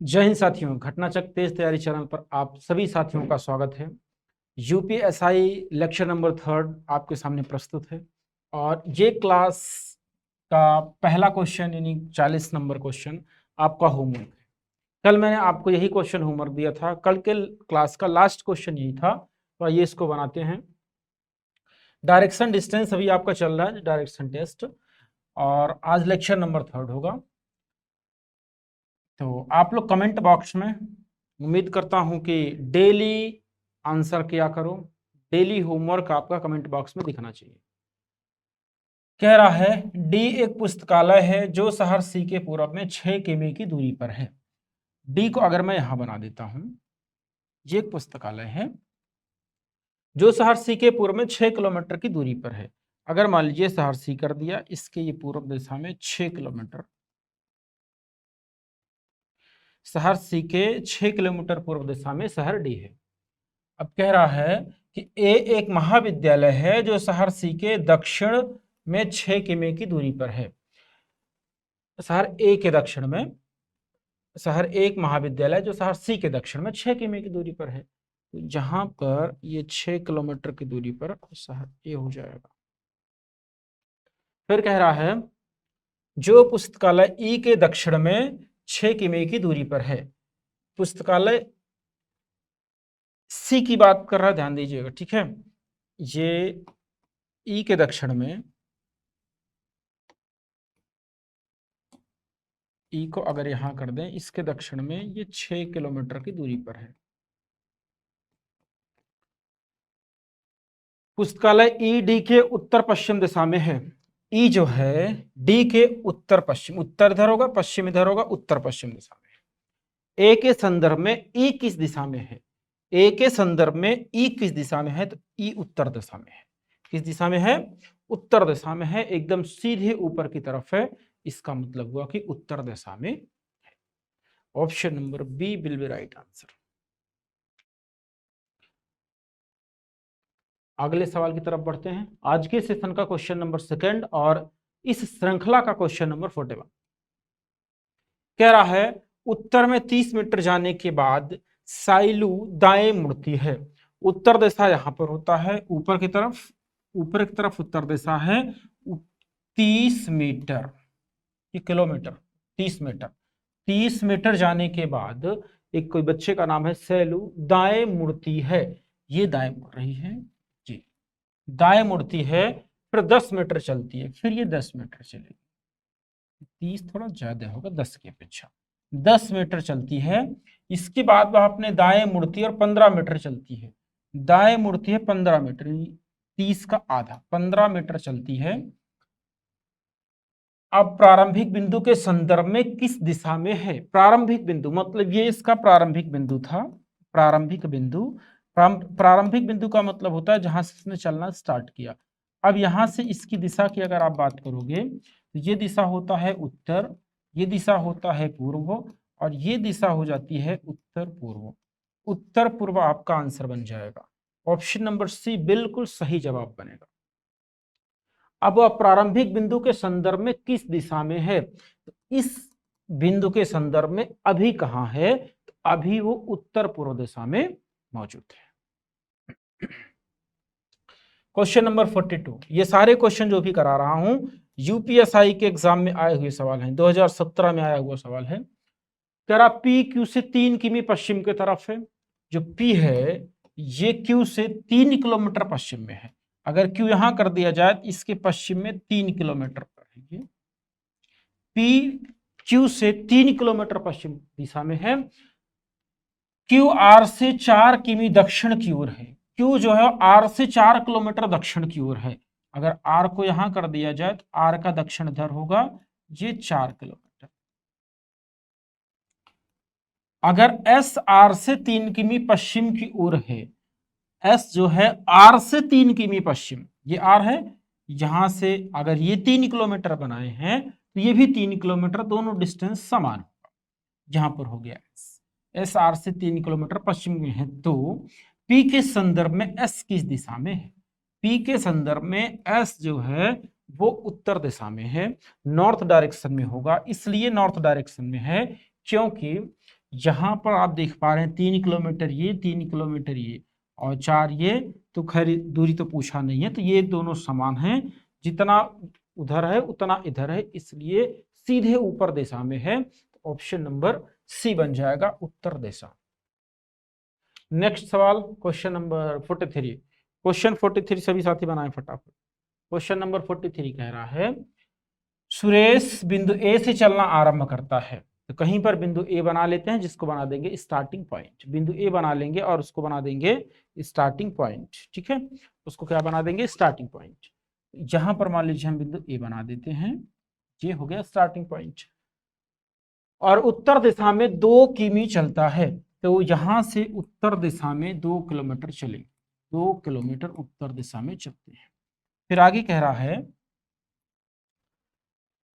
जय हिंद साथियों, घटनाचक्र तेज तैयारी चैनल पर आप सभी साथियों का स्वागत है। यूपीएसआई लेक्चर नंबर 3 आपके सामने प्रस्तुत है और ये क्लास का पहला क्वेश्चन यानी 40 नंबर क्वेश्चन आपका होमवर्क है। कल मैंने आपको यही क्वेश्चन होमवर्क दिया था, कल के क्लास का लास्ट क्वेश्चन यही था, तो ये इसको बनाते हैं। डायरेक्शन डिस्टेंस अभी आपका चल रहा है, डायरेक्शन टेस्ट, और आज लेक्चर नंबर 3 होगा। तो आप लोग कमेंट बॉक्स में, उम्मीद करता हूं कि डेली आंसर किया करो, डेली होमवर्क आपका कमेंट बॉक्स में दिखना चाहिए। कह रहा है डी एक पुस्तकालय है जो शहर सी के पूरब में 6 किमी की दूरी पर है। डी को अगर मैं यहां बना देता हूं, ये एक पुस्तकालय है जो शहर सी के पूर्व में 6 किलोमीटर की दूरी पर है। अगर मान लीजिए शहर सी कर दिया, इसके ये पूर्व दिशा में 6 किलोमीटर, शहर सी के 6 किलोमीटर पूर्व दिशा में शहर डी है। अब कह रहा है कि ए एक महाविद्यालय है जो शहर सी के दक्षिण में 6 किमी की दूरी पर है। शहर ए के दक्षिण में शहर एक महाविद्यालय जो शहर सी के दक्षिण में 6 किमी की दूरी पर है। तो जहां पर ये 6 किलोमीटर की दूरी पर शहर ए हो जाएगा। फिर कह रहा है जो पुस्तकालय ई के दक्षिण में 6 किमी की दूरी पर है। पुस्तकालय सी की बात कर रहा है, ध्यान दीजिएगा, ठीक है। ये ई के दक्षिण में, ई को अगर यहां कर दें, इसके दक्षिण में ये 6 किलोमीटर की दूरी पर है। पुस्तकालय ई डी के उत्तर पश्चिम दिशा में है। ई जो है डी के उत्तर पश्चिम, उत्तर इधर होगा, पश्चिम इधर होगा, उत्तर पश्चिम दिशा में है। ए के संदर्भ में ई किस दिशा में है? ए के संदर्भ में ई किस दिशा में है? तो ई उत्तर दिशा में है। किस दिशा में है? उत्तर दिशा में है, एकदम सीधे ऊपर की तरफ है। इसका मतलब हुआ कि उत्तर दिशा में है। Option number B will be right answer. अगले सवाल की तरफ बढ़ते हैं। आज के सेशन का क्वेश्चन नंबर 2 और इस श्रृंखला का क्वेश्चन नंबर 41 कह रहा है उत्तर में 30 मीटर जाने के बाद साइलू दाएं मुड़ती है। उत्तर दिशा यहां पर होता है, ऊपर की तरफ, ऊपर की तरफ उत्तर दिशा है। 30 मीटर, ये किलोमीटर, 30 मीटर, 30 मीटर जाने के बाद एक कोई बच्चे का नाम है सैलू, दाएं मुड़ती है। ये दाएं मुड़ रही है जी, दाएं मुड़ती है, फिर 10 मीटर चलती है, फिर ये 10 मीटर चलेगी। 30 थोड़ा ज्यादा होगा 10 की अपेक्षा, 10 मीटर चलती है। इसके बाद वह अपने दाएं मुड़ती है और 15 मीटर चलती है। दाएं मुड़ती है 15 मीटर, 30 का आधा, 15 मीटर चलती है। अब प्रारंभिक बिंदु के संदर्भ में किस दिशा में है? प्रारंभिक बिंदु मतलब ये इसका प्रारंभिक बिंदु था। प्रारंभिक बिंदु, प्रारंभिक बिंदु का मतलब होता है जहां से इसने चलना स्टार्ट किया। अब यहां से इसकी दिशा की अगर आप बात करोगे तो ये दिशा होता है उत्तर, ये दिशा होता है पूर्व, और ये दिशा हो जाती है उत्तर पूर्व। उत्तर पूर्व आपका आंसर बन जाएगा। ऑप्शन नंबर सी बिल्कुल सही जवाब बनेगा। अब वह प्रारंभिक बिंदु के संदर्भ में किस दिशा में है? तो इस बिंदु के संदर्भ में अभी कहां है? तो अभी वो उत्तर पूर्व दिशा में मौजूद है। क्वेश्चन नंबर 42, ये सारे क्वेश्चन जो भी करा रहा हूं यूपीएसआई के एग्जाम में आए हुए सवाल हैं, 2017 में आया हुआ सवाल है। कह रहा पी क्यू से 3 किमी पश्चिम की तरफ है। जो पी है ये क्यू से 3 किलोमीटर पश्चिम में है। अगर क्यू यहां कर दिया जाए तो इसके पश्चिम में 3 किलोमीटर पर है। ये पी क्यू से 3 किलोमीटर पश्चिम दिशा में है। क्यू आर से 4 किमी दक्षिण की ओर है। क्यू जो है आर से 4 किलोमीटर दक्षिण की ओर है। अगर आर को यहां कर दिया जाए तो आर का दक्षिण इधर होगा, ये 4 किलोमीटर। अगर एस आर से 3 किमी पश्चिम की ओर है, एस जो है आर से 3 किमी पश्चिम, ये आर है, यहां से अगर ये 3 किलोमीटर बनाए हैं तो ये भी 3 किलोमीटर, दोनों डिस्टेंस समान होगा। यहां पर हो गया एस आर से 3 किलोमीटर पश्चिम में है। तो पी के संदर्भ में एस किस दिशा में है? पी के संदर्भ में एस जो है वो उत्तर दिशा में है, नॉर्थ डायरेक्शन में होगा। इसलिए नॉर्थ डायरेक्शन में है क्योंकि यहाँ पर आप देख पा रहे हैं 3 किलोमीटर ये, 3 किलोमीटर ये और 4 ये, तो खैर दूरी तो पूछा नहीं है, तो ये दोनों समान हैं, जितना उधर है उतना इधर है, इसलिए सीधे ऊपर दिशा में है। ऑप्शन नंबर सी बन जाएगा उत्तर दिशा। नेक्स्ट सवाल क्वेश्चन नंबर 43। क्वेश्चन 43 सभी साथी बनाए फटाफट। क्वेश्चन नंबर 43 कह रहा है सुरेश बिंदु ए से चलना आरंभ करता है, तो कहीं पर बिंदु ए बना लेते हैं, जिसको बना देंगे स्टार्टिंग पॉइंट। बिंदु ए बना लेंगे और उसको बना देंगे स्टार्टिंग पॉइंट, ठीक है, उसको क्या बना देंगे स्टार्टिंग पॉइंट। यहां पर मान लीजिए हम बिंदु ए बना देते हैं, ये हो गया स्टार्टिंग पॉइंट। और उत्तर दिशा में 2 किमी चलता है, तो यहां से उत्तर दिशा में 2 किलोमीटर चलेंगे, 2 किलोमीटर उत्तर दिशा में चलते हैं। फिर आगे कह रहा है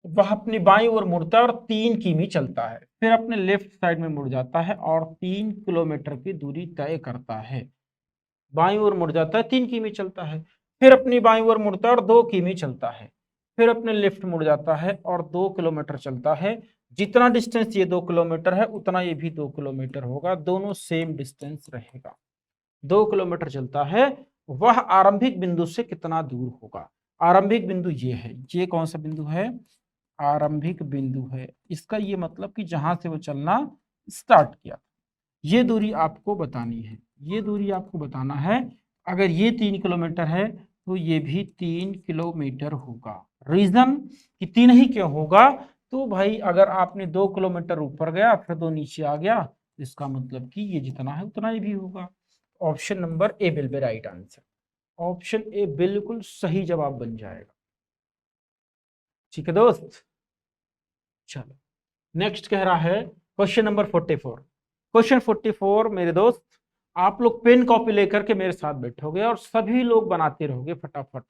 वह अपनी बाईं ओर मुड़ता है और 3 किमी चलता है, फिर अपने लेफ्ट साइड में मुड़ जाता है और 3 किलोमीटर की दूरी तय करता है। बाईं ओर मुड़ जाता है, 3 किमी चलता है, फिर अपनी बाईं ओर मुड़ता है और 2 किमी चलता है, फिर अपने लेफ्ट मुड़ जाता है और 2 किलोमीटर चलता है। जितना डिस्टेंस ये 2 किलोमीटर है उतना ये भी 2 किलोमीटर होगा, दोनों सेम डिस्टेंस रहेगा। 2 किलोमीटर चलता है, वह आरंभिक बिंदु से कितना दूर होगा। आरंभिक बिंदु ये है, ये कौन सा बिंदु है, आरंभिक बिंदु है। इसका ये मतलब कि जहां से वो चलना स्टार्ट किया, ये दूरी आपको बतानी है, ये दूरी आपको बताना है। अगर ये 3 किलोमीटर है तो ये भी 3 किलोमीटर होगा। रीजन कि 3 ही क्यों होगा, तो भाई अगर आपने 2 किलोमीटर ऊपर गया फिर 2 नीचे आ गया, इसका मतलब कि ये जितना है उतना ही भी होगा। Option number A will be right answer. Option A बिल्कुल सही जवाब बन जाएगा। ठीक है दोस्त, चलो नेक्स्ट कह रहा है क्वेश्चन नंबर 44। क्वेश्चन 44 मेरे दोस्त, आप लोग पेन कॉपी लेकर के मेरे साथ बैठोगे और सभी लोग बनाते रहोगे फटाफट।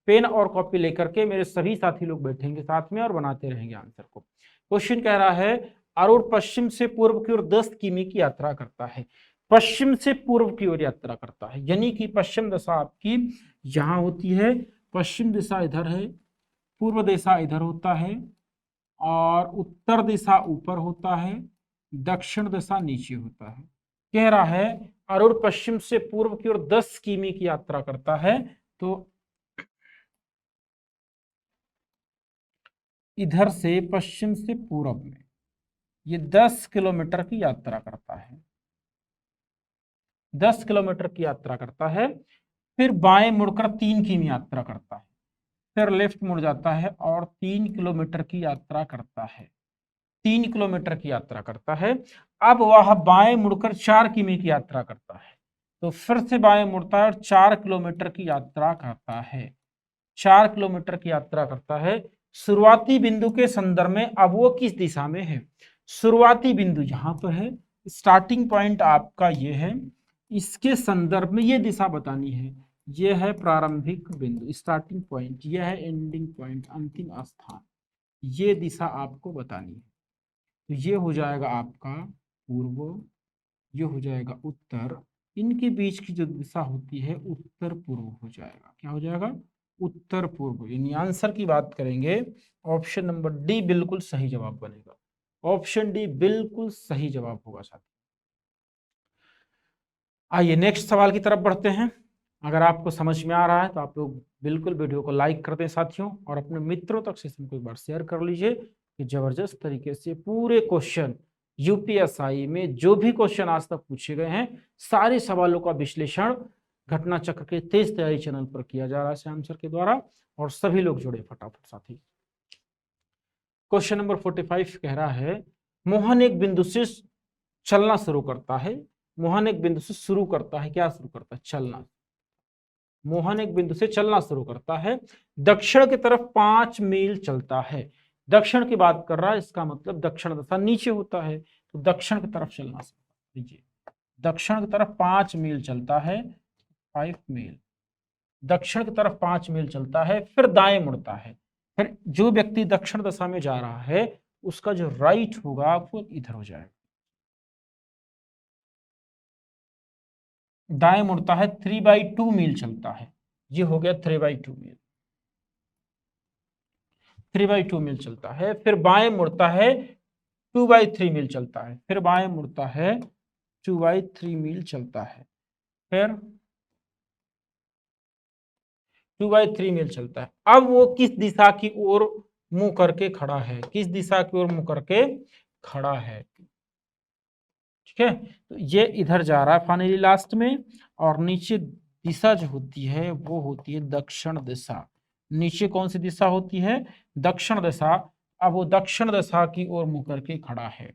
पेन और कॉपी लेकर के मेरे सभी साथी लोग बैठेंगे साथ में और बनाते रहेंगे आंसर को। क्वेश्चन कह रहा है अरुण पश्चिम से पूर्व की ओर 10 किमी की यात्रा करता है। पश्चिम से पूर्व की ओर यात्रा करता है, यानी कि पश्चिम दिशा आपकी यहां होती है, पश्चिम दिशा इधर है, पूर्व दिशा इधर होता है और उत्तर दिशा ऊपर होता है, दक्षिण दिशा नीचे होता है। कह रहा है अरुण पश्चिम से पूर्व की ओर 10 किमी की यात्रा करता है, तो इधर से पश्चिम से पूर्व में ये 10 किलोमीटर की यात्रा करता है, 10 किलोमीटर की यात्रा करता है। फिर बाएं मुड़कर 3 किमी यात्रा करता है, फिर लेफ्ट मुड़ जाता है और 3 किलोमीटर की यात्रा करता है, 3 किलोमीटर की यात्रा करता है। अब वह बाएं मुड़कर 4 किमी की यात्रा करता है, तो फिर से बाएं मुड़ता है और 4 किलोमीटर की यात्रा करता है, 4 किलोमीटर की यात्रा करता है। शुरुआती बिंदु के संदर्भ में अब वो किस दिशा में है, शुरुआती बिंदु यहां पर है, स्टार्टिंग पॉइंट आपका ये है, इसके संदर्भ में ये दिशा बतानी है। ये है प्रारंभिक बिंदु स्टार्टिंग पॉइंट, ये है एंडिंग पॉइंट अंतिम स्थान, ये दिशा आपको बतानी है। तो ये हो जाएगा आपका पूर्व, ये हो जाएगा उत्तर, इनके बीच की जो दिशा होती है उत्तर पूर्व हो जाएगा। क्या हो जाएगा, उत्तर पूर्व। यानी आंसर की बात करेंगे ऑप्शन नंबर डी बिल्कुल सही जवाब बनेगा, ऑप्शन डी बिल्कुल सही जवाब होगा साथी। आइए नेक्स्ट सवाल की तरफ बढ़ते हैं। अगर आपको समझ में आ रहा है तो आप लोग बिल्कुल वीडियो को लाइक कर दें साथियों, और अपने मित्रों तक सेशन को एक बार शेयर कर लीजिए कि जबरदस्त तरीके से पूरे क्वेश्चन यूपीएसआई में जो भी क्वेश्चन आज तक पूछे गए हैं सारे सवालों का विश्लेषण घटना चक्र के तेज तैयारी चैनल पर किया जा रहा है श्याम सर के द्वारा, और सभी लोग जुड़े फटाफट साथी। क्वेश्चन नंबर 45 कह रहा है मोहन एक बिंदु से चलना शुरू करता है, मोहन एक बिंदु से शुरू करता है, क्या शुरू करता है, चलना। मोहन एक बिंदु से चलना शुरू करता है, दक्षिण की तरफ 5 मील चलता है। दक्षिण की बात कर रहा है, इसका मतलब दक्षिण दिशा नीचे होता है, तो दक्षिण की तरफ चलना शुरू कीजिए। दक्षिण की तरफ 5 मील चलता है, 5 मील दक्षिण की तरफ 5 मील चलता है, फिर दाएं मुड़ता है। फिर जो व्यक्ति दक्षिण दिशा में जा रहा है उसका जो राइट होगा वो इधर हो जाएगा, दाएं मुड़ता है, 3/2 मील चलता है, ये हो गया 3/2 मील, 3/2 मील चलता है। फिर बाएं मुड़ता है 2/3 मील चलता है, फिर बाएं मुड़ता है 2/3 मील चलता है, फिर 2/3 मील चलता है। अब वो किस दिशा की ओर मुंह करके खड़ा है, किस दिशा की ओर मुंह करके खड़ा है, ठीक है। तो ये इधर जा रहा है फाइनली लास्ट में, और नीचे दिशा जो होती है वो होती है दक्षिण दिशा। नीचे कौन सी दिशा होती है, दक्षिण दिशा। अब वो दक्षिण दिशा की ओर मुंह करके खड़ा है,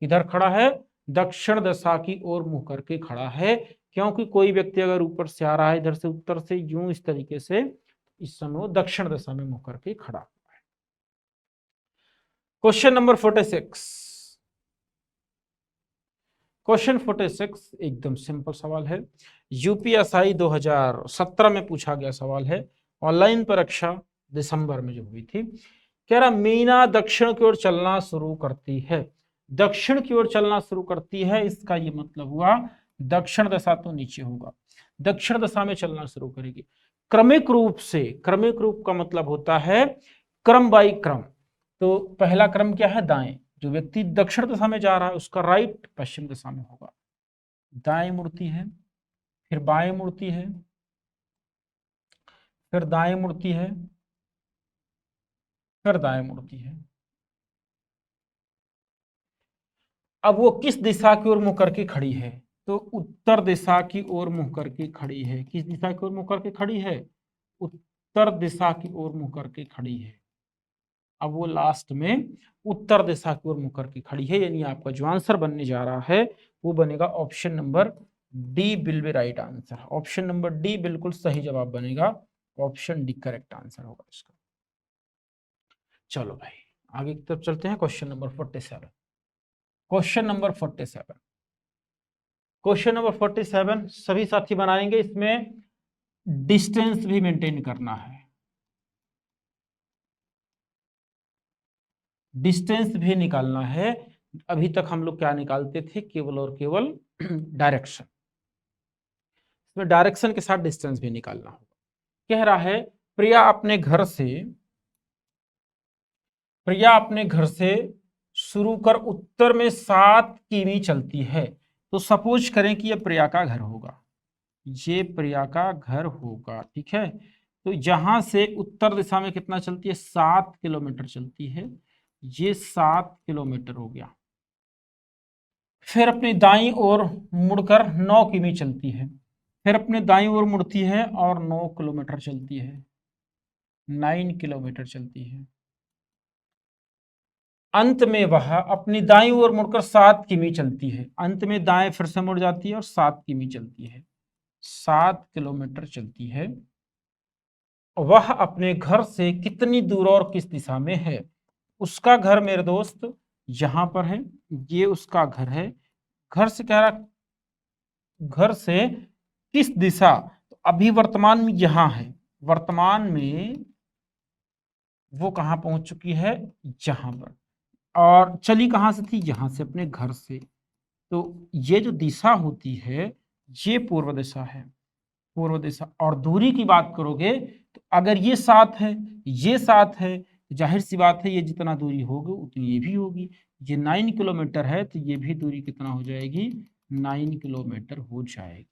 इधर खड़ा है, दक्षिण दिशा की ओर मुंह करके खड़ा है, क्योंकि कोई व्यक्ति अगर ऊपर से आ रहा है इधर से उत्तर से यूं इस तरीके से, इस समय वो दक्षिण दिशा में मुंह करके खड़ा हुआ है। Question number 46। क्वेश्चन 46 एकदम सिंपल सवाल है, यूपीएसआई 2017 में पूछा गया सवाल है, ऑनलाइन परीक्षा दिसंबर में जो हुई थी। कह रहा मीना दक्षिण की ओर चलना शुरू करती है, दक्षिण की ओर चलना शुरू करती है, इसका ये मतलब हुआ दक्षिण दिशा तो नीचे होगा, दक्षिण दिशा में चलना शुरू करेगी क्रमिक रूप से। क्रमिक रूप का मतलब होता है क्रम बाई क्रम। तो पहला क्रम क्या है, दाएं, जो व्यक्ति दक्षिण दिशा में जा रहा है उसका राइट पश्चिम दिशा में होगा, दाएं मुड़ती है, फिर बाएं मुड़ती है, फिर दाएं मुड़ती है, फिर दाएं मुड़ती है। अब वो किस दिशा की ओर मुंह करके खड़ी है, तो उत्तर दिशा की ओर मुंह करके खड़ी है। किस दिशा की ओर मुंह करके खड़ी है, उत्तर दिशा की ओर मुंह करके खड़ी है। अब वो लास्ट में उत्तर दिशा की ओर मुंह करके खड़ी है, यानी आपका जो आंसर बनने जा रहा है वो बनेगा option number D will be right answer. Option number D बिल्कुल सही जवाब बनेगा, ऑप्शन डी करेक्ट आंसर होगा इसका। चलो भाई आगे की तरफ चलते हैं, question number 47। Question number 47, question number 47 सभी साथी बनाएंगे, इसमें डिस्टेंस भी मेंटेन करना है, डिस्टेंस भी निकालना है। अभी तक हम लोग क्या निकालते थे, केवल और केवल डायरेक्शन, इसमें डायरेक्शन के साथ डिस्टेंस भी निकालना होगा। कह रहा है प्रिया अपने घर से, प्रिया अपने घर से शुरू कर उत्तर में 7 किमी चलती है। तो सपोज करें कि यह प्रिया का घर होगा, ये प्रिया का घर होगा, ठीक है। तो यहां से उत्तर दिशा में कितना चलती है, 7 किलोमीटर चलती है, ये 7 किलोमीटर हो गया। फिर अपनी दाईं ओर मुड़कर 9 किमी चलती है, फिर अपने दाईं ओर मुड़ती है और 9 किलोमीटर चलती है, 9 किलोमीटर चलती है। अंत में वह अपनी दाईं ओर मुड़कर 7 किमी चलती है, अंत में दाएं फिर से मुड़ जाती है और 7 किमी चलती है, 7 किलोमीटर चलती है। वह अपने घर से कितनी दूर और किस दिशा में है। उसका घर मेरे दोस्त यहां पर है, ये उसका घर है। घर से कह रहा, घर से किस दिशा, तो अभी वर्तमान में यहां है, वर्तमान में वो कहां पहुंच चुकी है, यहां पर, और चली कहां से थी, यहां से, अपने घर से। तो ये जो दिशा होती है ये पूर्व दिशा है, पूर्व दिशा। और दूरी की बात करोगे तो अगर ये 7 है, ये 7 है, तो जाहिर सी बात है ये जितना दूरी होगी उतनी ये भी होगी। ये 9 किलोमीटर है तो ये भी दूरी कितना हो जाएगी, 9 किलोमीटर हो जाएगी।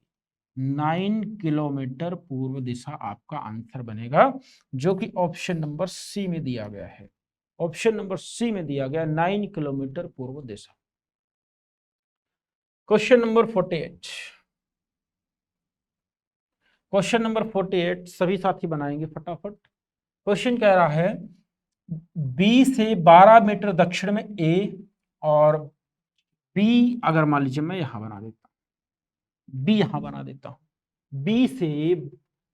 9 किलोमीटर पूर्व दिशा आपका आंसर बनेगा, जो कि ऑप्शन नंबर सी में दिया गया है। ऑप्शन नंबर सी में दिया गया 9 किलोमीटर पूर्व दिशा। क्वेश्चन नंबर 48, क्वेश्चन नंबर 48 सभी साथी बनाएंगे फटाफट। क्वेश्चन कह रहा है बी से 12 मीटर दक्षिण में ए, और बी अगर मान लीजिए मैं यहां बना देता हूं, बी यहां बना देता हूं, बी से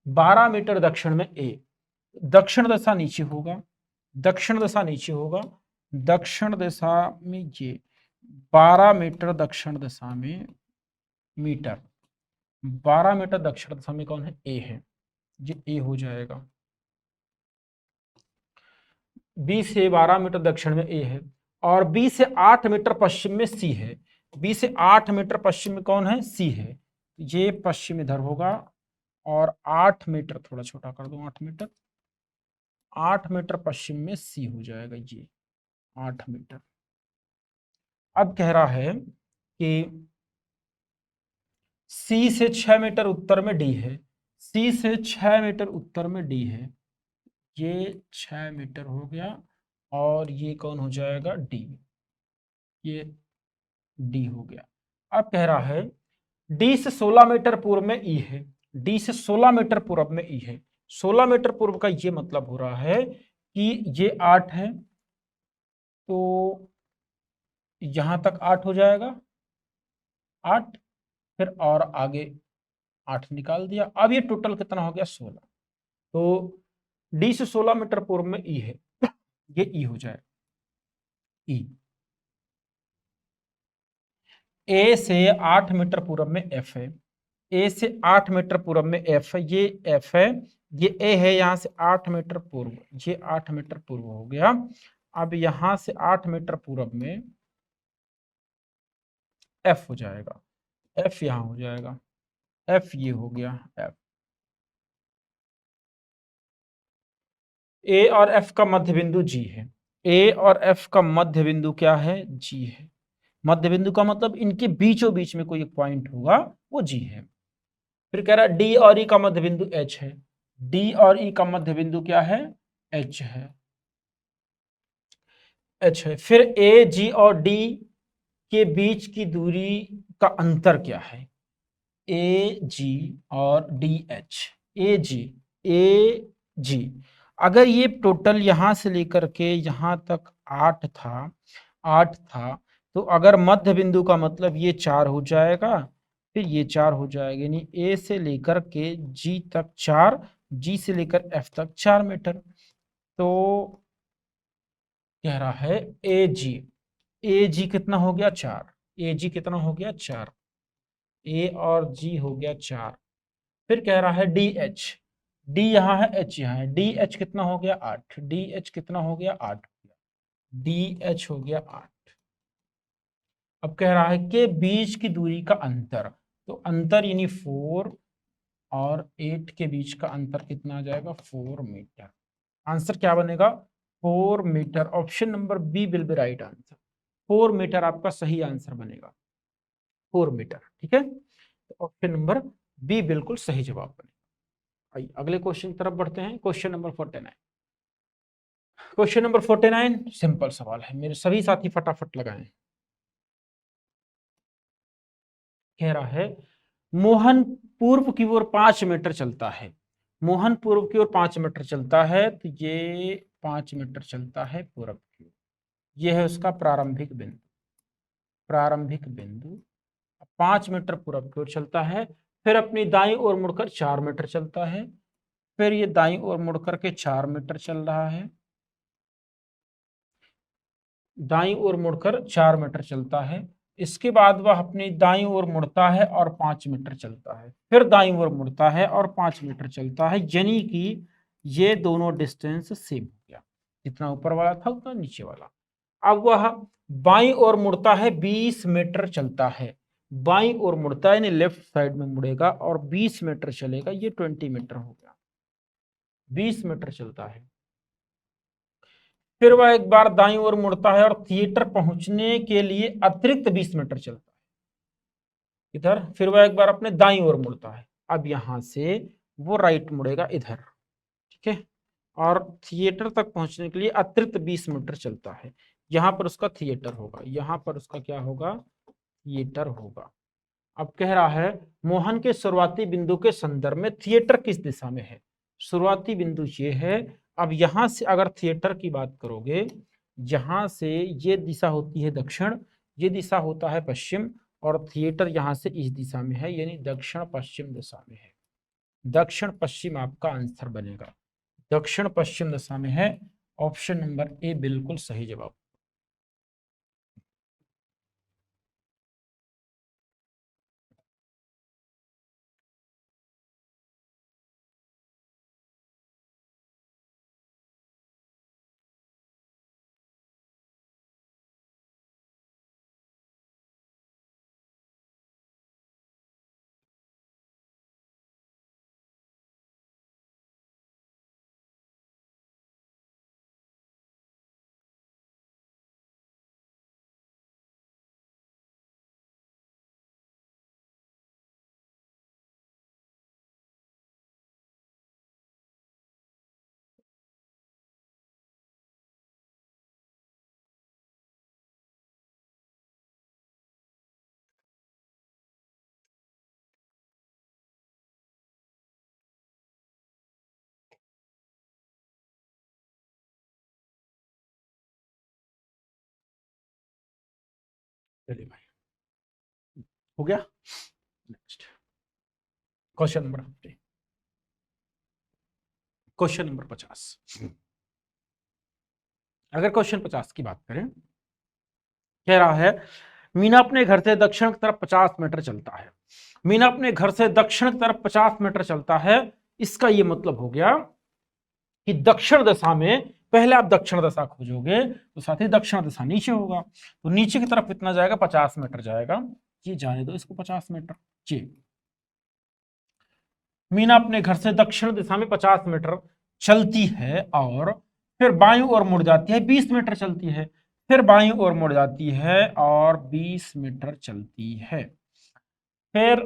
12 मीटर दक्षिण में ए, दक्षिण दिशा नीचे होगा, दक्षिण दिशा नीचे होगा, दक्षिण दिशा में ये 12 मीटर दक्षिण दिशा में, मीटर 12 मीटर दक्षिण दिशा में कौन है, ए है, ये ए हो जाएगा। बी से 12 मीटर दक्षिण में ए है, और बी से 8 मीटर पश्चिम में सी है, बी से 8 मीटर पश्चिम में कौन है, सी है, ये पश्चिम इधर होगा, और 8 मीटर थोड़ा छोटा कर दो, 8 मीटर, 8 मीटर पश्चिम में सी हो जाएगा, ये 8 मीटर। अब कह रहा है कि सी से 6 मीटर उत्तर में डी है, सी से 6 मीटर उत्तर में डी है, ये 6 मीटर हो गया और ये कौन हो जाएगा, डी, ये डी हो गया। अब कह रहा है डी से 16 मीटर पूर्व में ई है, डी से 16 मीटर पूर्व में ई है। 16 मीटर पूर्व का ये मतलब हो रहा है कि ये 8 है, तो यहां तक 8 हो जाएगा, 8, फिर और आगे 8 निकाल दिया। अब ये टोटल कितना हो गया, 16। तो डी से 16 मीटर पूर्व में ई है, ये ई हो जाएगा, ई। ए से 8 मीटर पूर्व में एफ है, ए से 8 मीटर पूर्व में एफ है, ये एफ है, ये ए है, यहां से 8 मीटर पूर्व, ये 8 मीटर पूर्व हो गया। अब यहां से 8 मीटर पूर्व में एफ हो जाएगा, एफ यहां हो जाएगा, एफ ये हो गया, एफ। ए और एफ का मध्य बिंदु जी है, ए और एफ का मध्य बिंदु क्या है, जी है। मध्य बिंदु का मतलब इनके बीचों बीच में कोई एक पॉइंट होगा, वो जी है। फिर कह रहा है डी और ई का मध्य बिंदु एच है, डी और ई का मध्य बिंदु क्या है, एच है, एच है। फिर ए जी और डी के बीच की दूरी का अंतर क्या है, ए जी और डी एच, ए जी, ए जी। अगर ये टोटल यहां से लेकर के यहां तक 8 था, 8 था, तो अगर मध्य बिंदु का मतलब ये 4 हो जाएगा, फिर ये 4 हो जाएगा, यानी ए से लेकर के जी तक 4, जी से लेकर एफ तक 4 मीटर। तो कह रहा है ए जी, ए जी कितना हो गया, 4, ए जी कितना हो गया, 4, ए और जी हो गया 4। फिर कह रहा है डी एच, डी यहाँ है, एच यहाँ है, डी एच कितना हो गया, 8, डी एच कितना हो गया, 8, डी एच हो गया 8। अब कह रहा है कि बीच की दूरी का अंतर, तो अंतर यानी 4 और 8 के बीच का अंतर कितना आ जाएगा, 4 मीटर। आंसर क्या बनेगा, 4 metre. Option number B will be right answer, 4 metre आपका सही आंसर बनेगा, 4 मीटर। ठीक है, तो ऑप्शन नंबर बी बिल्कुल सही जवाब बनेगा। आइए अगले क्वेश्चन की तरफ बढ़ते हैं, question number 49। Question number 49 simple सवाल है, मेरे सभी साथी फटाफट लगाएं। कह रहा है मोहन पूर्व की ओर 5 मीटर चलता है, मोहन पूर्व की ओर 5 मीटर चलता है, तो ये 5 मीटर चलता है पूर्व की ओर, ये है उसका प्रारंभिक बिंदु, प्रारंभिक बिंदु 5 मीटर पूर्व की ओर चलता है। फिर अपनी दाईं ओर मुड़कर 4 मीटर चलता है, फिर ये दाईं ओर मुड़कर के 4 मीटर चल रहा है, दाईं ओर मुड़कर 4 मीटर चलता है। इसके बाद वह अपनी दाईं ओर मुड़ता है और 5 मीटर चलता है, फिर दाईं ओर मुड़ता है और 5 मीटर चलता है, यानी कि ये दोनों डिस्टेंस सेम हो गया, जितना ऊपर वाला था उतना नीचे वाला। अब वह बाईं ओर मुड़ता है, 20 मीटर चलता है, बाईं ओर मुड़ता है यानी लेफ्ट साइड में मुड़ेगा और 20 मीटर चलेगा, ये 20 मीटर हो गया, 20 मीटर चलता है। फिर वह एक बार दाईं ओर मुड़ता है और थिएटर पहुंचने के लिए अतिरिक्त 20 मीटर चलता है इधर, फिर वह एक बार अपने दाईं ओर मुड़ता है, अब यहां से वो राइट मुड़ेगा इधर, ठीक है, और थिएटर तक पहुंचने के लिए अतिरिक्त 20 मीटर चलता है। यहां पर उसका थिएटर होगा, यहां पर उसका क्या होगा, थिएटर होगा। अब कह रहा है मोहन के शुरुआती बिंदु के संदर्भ में थिएटर किस दिशा में है, शुरुआती बिंदु ये है। अब यहां से अगर थिएटर की बात करोगे, यहां से ये दिशा होती है दक्षिण, ये दिशा होता है पश्चिम, और थिएटर यहां से इस दिशा में है, यानी दक्षिण पश्चिम दिशा में है, दक्षिण पश्चिम आपका आंसर बनेगा, दक्षिण पश्चिम दिशा में है। ऑप्शन नंबर ए बिल्कुल सही जवाब। चलिए भाई, हो गया। Next question number 50, question number 50। अगर क्वेश्चन 50 की बात करें, कह रहा है मीना अपने घर से दक्षिण की तरफ 50 मीटर चलता है। मीना अपने घर से दक्षिण की तरफ 50 मीटर चलता है। इसका यह मतलब हो गया कि दक्षिण दिशा में, पहले आप दक्षिण दिशा खोजोगे तो साथ ही दक्षिण दिशा नीचे होगा, तो नीचे की तरफ कितना जाएगा, 50 मीटर जाएगा। ये जाने दो इसको 50 मीटर। जी, मीना अपने घर से दक्षिण दिशा में 50 मीटर चलती है और फिर बाईं ओर मुड़ जाती है, 20 मीटर चलती है, फिर बाईं ओर मुड़ जाती है और 20 मीटर चलती है, फिर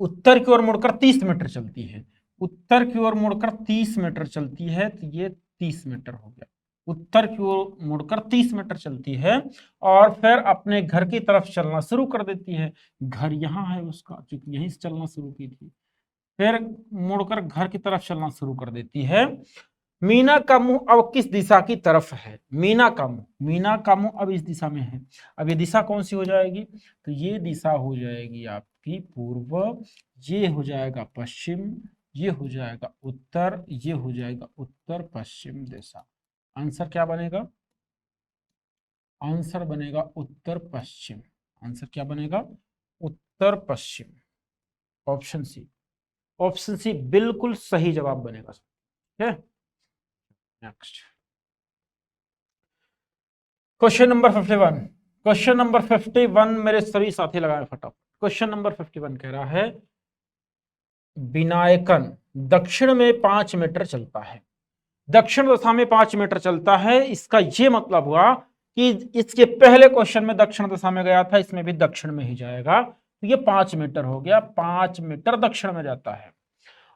उत्तर की ओर मुड़कर 30 मीटर चलती है, उत्तर की ओर मुड़कर 30 मीटर चलती है, तो ये 30 मीटर हो गया। उत्तर की ओर मुड़कर 30 मीटर चलती है और फिर अपने घर की तरफ चलना शुरू कर देती है। घर यहां है उसका, क्योंकि यहीं से चलना शुरू की थी। फिर मुड़कर घर की तरफ चलना शुरू कर देती है। मीना का मुंह अब किस दिशा की तरफ है, मीना का मुंह अब इस दिशा में है। अब ये दिशा कौन सी हो जाएगी, तो ये दिशा हो जाएगी आपकी पूर्व, ये हो जाएगा पश्चिम, ये हो जाएगा उत्तर, ये हो जाएगा उत्तर पश्चिम दिशा। आंसर क्या बनेगा, आंसर बनेगा उत्तर पश्चिम। आंसर क्या बनेगा, उत्तर पश्चिम। ऑप्शन सी, ऑप्शन सी बिल्कुल सही जवाब बनेगा। ठीक है, next question number 51। Question number 51 मेरे सभी साथी लगाए फटाफट। क्वेश्चन नंबर 51 कह रहा है विनायकन दक्षिण में 5 मीटर चलता है, दक्षिण दिशा में 5 मीटर चलता है। इसका यह मतलब हुआ कि इसके पहले क्वेश्चन में दक्षिण दिशा में गया था, इसमें भी दक्षिण में ही जाएगा, तो ये 5 मीटर हो गया, 5 मीटर दक्षिण में जाता है।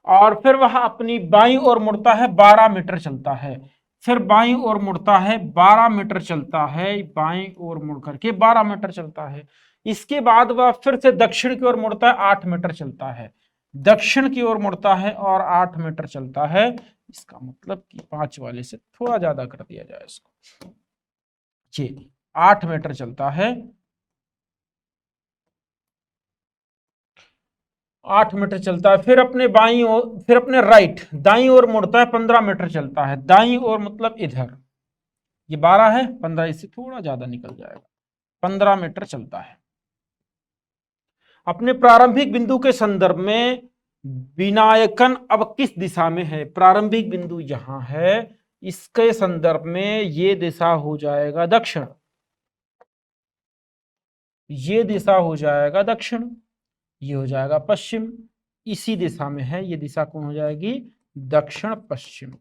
और फिर वह अपनी बाईं ओर मुड़ता है, 12 मीटर चलता है, फिर बाईं ओर मुड़ता है, 12 मीटर चलता है, बाईं ओर मुड़ करके 12 मीटर चलता है। इसके बाद वह फिर से दक्षिण की ओर मुड़ता है, 8 मीटर चलता है, दक्षिण की ओर मुड़ता है और 8 मीटर चलता है। इसका मतलब कि 5 वाले से थोड़ा ज्यादा कर दिया जाए इसको, जी 8 मीटर चलता है, 8 मीटर चलता है, फिर अपने बाईं ओर, फिर अपने राइट दाईं ओर मुड़ता है, 15 मीटर चलता है, दाईं ओर मतलब इधर, ये 12 है, 15 इससे थोड़ा ज्यादा निकल जाएगा, 15 मीटर चलता है। अपने प्रारंभिक बिंदु के संदर्भ में विनायकन अब किस दिशा में है, प्रारंभिक बिंदु यहां है, इसके संदर्भ में ये दिशा हो जाएगा दक्षिण, ये दिशा हो जाएगा दक्षिण, ये हो जाएगा पश्चिम, इसी दिशा में है, ये दिशा कौन हो जाएगी, दक्षिण पश्चिम।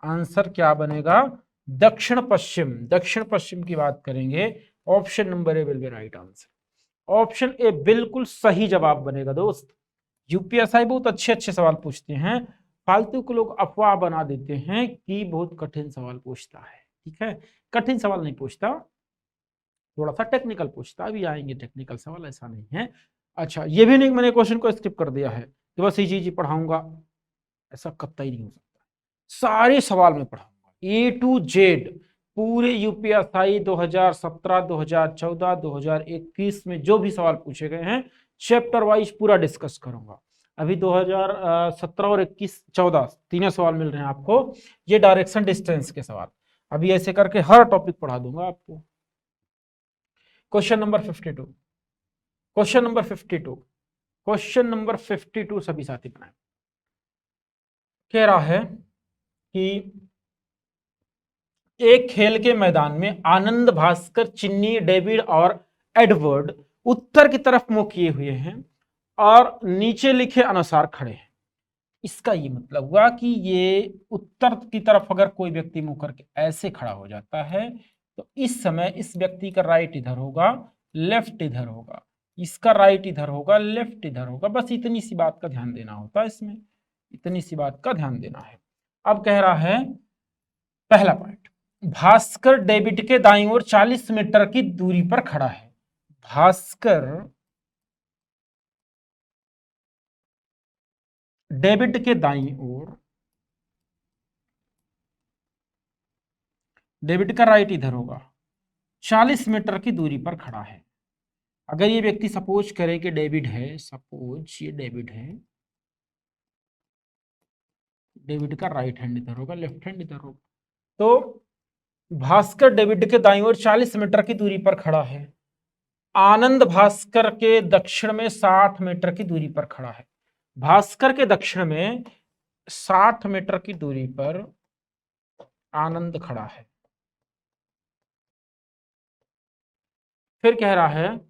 आंसर क्या बनेगा, दक्षिण पश्चिम। दक्षिण पश्चिम की बात करेंगे, option number A will be right answer. Option A बिल्कुल सही जवाब बनेगा दोस्त। यूपीएसआई बहुत अच्छे अच्छे सवाल पूछते हैं, फालतू के लोग अफवाह बना देते हैं कि बहुत कठिन सवाल पूछता है। ठीक है, कठिन सवाल नहीं पूछता, थोड़ा सा टेक्निकल पूछता, अभी आएंगे टेक्निकल सवाल, ऐसा नहीं है। अच्छा, ये भी नहीं मैंने क्वेश्चन को स्किप कर दिया है कि बस ये चीज पढ़ाऊंगा, ऐसा कतई नहीं हो सकता। सारे सवाल में पढ़ाऊंगा ए टू जेड, पूरे यूपीएसआई 2017, 2014, 2021 में जो भी सवाल पूछे गए हैं चैप्टर वाइज पूरा डिस्कस करूंगा। अभी 2017 और 21, 14 तीनों सवाल मिल रहे हैं आपको, ये डायरेक्शन डिस्टेंस के सवाल, अभी ऐसे करके हर टॉपिक पढ़ा दूंगा आपको। Question number 52, question number 52, question number 52 सभी साथी बनाए। कह रहा है कि एक खेल के मैदान में आनंद, भास्कर, चिन्नी, डेविड और एडवर्ड उत्तर की तरफ मुंह किए हुए हैं और नीचे लिखे अनुसार खड़े हैं। इसका ये मतलब हुआ कि ये उत्तर की तरफ अगर कोई व्यक्ति मुंह करके ऐसे खड़ा हो जाता है तो इस समय इस व्यक्ति का राइट इधर होगा, लेफ्ट इधर होगा, इसका राइट इधर होगा, लेफ्ट इधर होगा। बस इतनी सी बात का ध्यान देना होता है इसमें, इतनी सी बात का ध्यान देना है। अब कह रहा है पहला पॉइंट, भास्कर डेविड के दाईं ओर 40 मीटर की दूरी पर खड़ा है। भास्कर डेविड के दाईं ओर, डेविड का राइट इधर होगा, 40 मीटर की दूरी पर खड़ा है। अगर ये व्यक्ति सपोज करे कि डेविड है, सपोज ये डेविड है, डेविड का राइट हैंड इधर होगा, लेफ्ट हैंड इधर होगा, तो भास्कर डेविड के दाईं ओर 40 मीटर की दूरी पर खड़ा है। आनंद भास्कर के दक्षिण में 60 मीटर की दूरी पर खड़ा है। भास्कर के दक्षिण में 60 मीटर की दूरी पर आनंद खड़ा है। फिर कह रहा है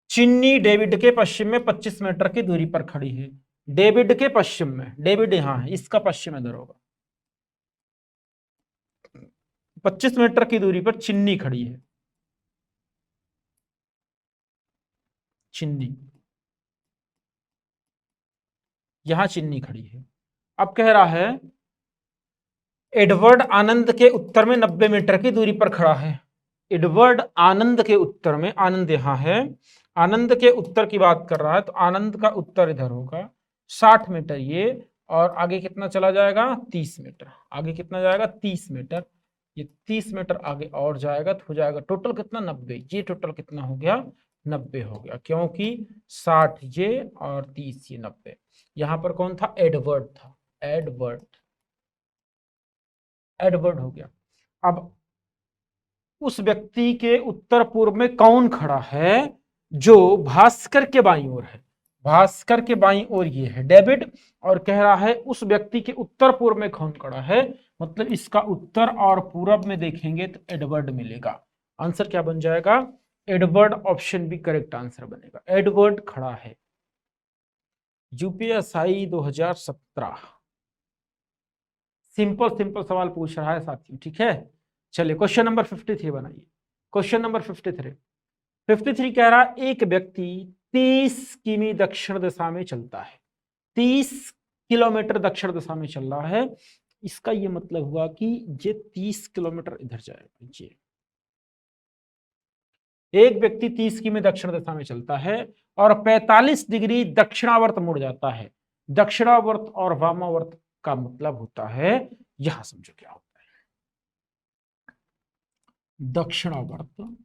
चिन्नी डेविड के पश्चिम में 25 मीटर की दूरी पर खड़ी है। डेविड के पश्चिम में, डेविड यहां है, इसका पश्चिम इधर होगा, 25 मीटर की दूरी पर चिन्नी खड़ी है। चिन्नी, यहां चिन्नी खड़ी है। अब कह रहा है एडवर्ड आनंद के उत्तर में 90 मीटर की दूरी पर खड़ा है। एडवर्ड आनंद के उत्तर में, आनंद यहां है, आनंद के उत्तर की बात कर रहा है, तो आनंद का उत्तर इधर होगा 60 मीटर ये, और आगे कितना चला जाएगा 30 मीटर, आगे कितना जाएगा 30 मीटर, ये 30 मीटर आगे और जाएगा तो हो जाएगा टोटल कितना 90, ये टोटल कितना हो गया 90 हो गया, क्योंकि 60 ये और 30 ये 90। यहां पर कौन था, एडवर्ड था, एडवर्ड, एडवर्ड हो गया। अब उस व्यक्ति के उत्तर पूर्व में कौन खड़ा है, जो भास्कर के बाईं ओर है, भास्कर के बाईं ओर ये है डेविड, और कह रहा है उस व्यक्ति के उत्तर पूर्व में कौन खड़ा है, मतलब इसका उत्तर और पूरब में देखेंगे तो एडवर्ड मिलेगा। आंसर क्या बन जाएगा, Edward, option B correct answer बनेगा, एडवर्ड खड़ा है। यूपीएसआई 2017 सिंपल सिंपल सवाल पूछ रहा है साथियों, ठीक है। चलिए क्वेश्चन नंबर 53 बनाइए। क्वेश्चन नंबर 53 कह रहा है एक व्यक्ति 30 किमी दक्षिण दिशा में चलता है, 30 किलोमीटर दक्षिण दिशा में चल रहा है। इसका ये मतलब हुआ कि ये 30 किलोमीटर इधर जाएगा। ये एक व्यक्ति 30 किमी दक्षिण दिशा में चलता है और 45 डिग्री दक्षिणावर्त मुड़ जाता है। दक्षिणावर्त और वामावर्त का मतलब होता है, यहां समझो क्या होता है, दक्षिणावर्त,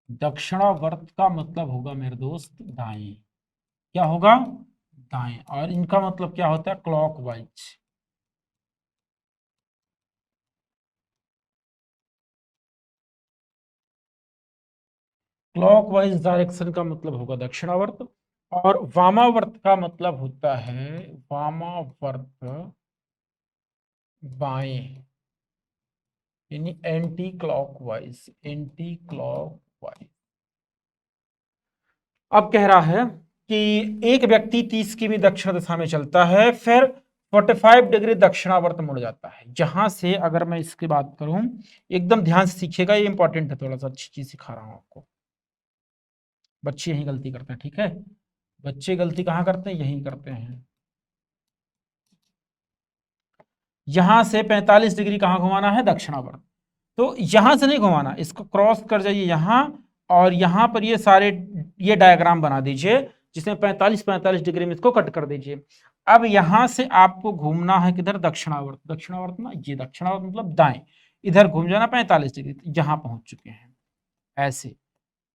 दक्षिणावर्त का मतलब होगा मेरे दोस्त दाएं, क्या होगा दाएं, और इनका मतलब क्या होता है क्लॉकवाइज, क्लॉकवाइज डायरेक्शन का मतलब होगा दक्षिणावर्त, और वामावर्त का मतलब होता है वामावर्त बाएं, यानी एंटी क्लॉकवाइज, एंटी क्लॉकवाइज। अब कह रहा है कि एक व्यक्ति 30 किमी दक्षिण दिशा में चलता है, फिर 45 डिग्री दक्षिणावर्त मुड़ जाता है। जहां से अगर मैं इसकी बात करूं, एकदम ध्यान से सीखिएगा, ये इंपॉर्टेंट है, थोड़ा सा अच्छी चीज सिखा रहा हूं आपको। बच्चे यही गलती करते हैं, ठीक है, बच्चे गलती कहां करते हैं, यही करते हैं। यहां से 45 डिग्री कहां घुमाना है, दक्षिणावर्त, तो यहां से नहीं घुमाना, इसको क्रॉस कर जाइए यहां, और यहां पर ये सारे ये डायग्राम बना दीजिए जिसमें 45 डिग्री में इसको कट कर दीजिए। अब यहां से आपको घूमना है किधर, दक्षिणावर्त, दक्षिणावर्त ना, ये दक्षिणावर्त मतलब दाएं, इधर घूम जाना 45 डिग्री, यहां पहुंच चुके हैं ऐसे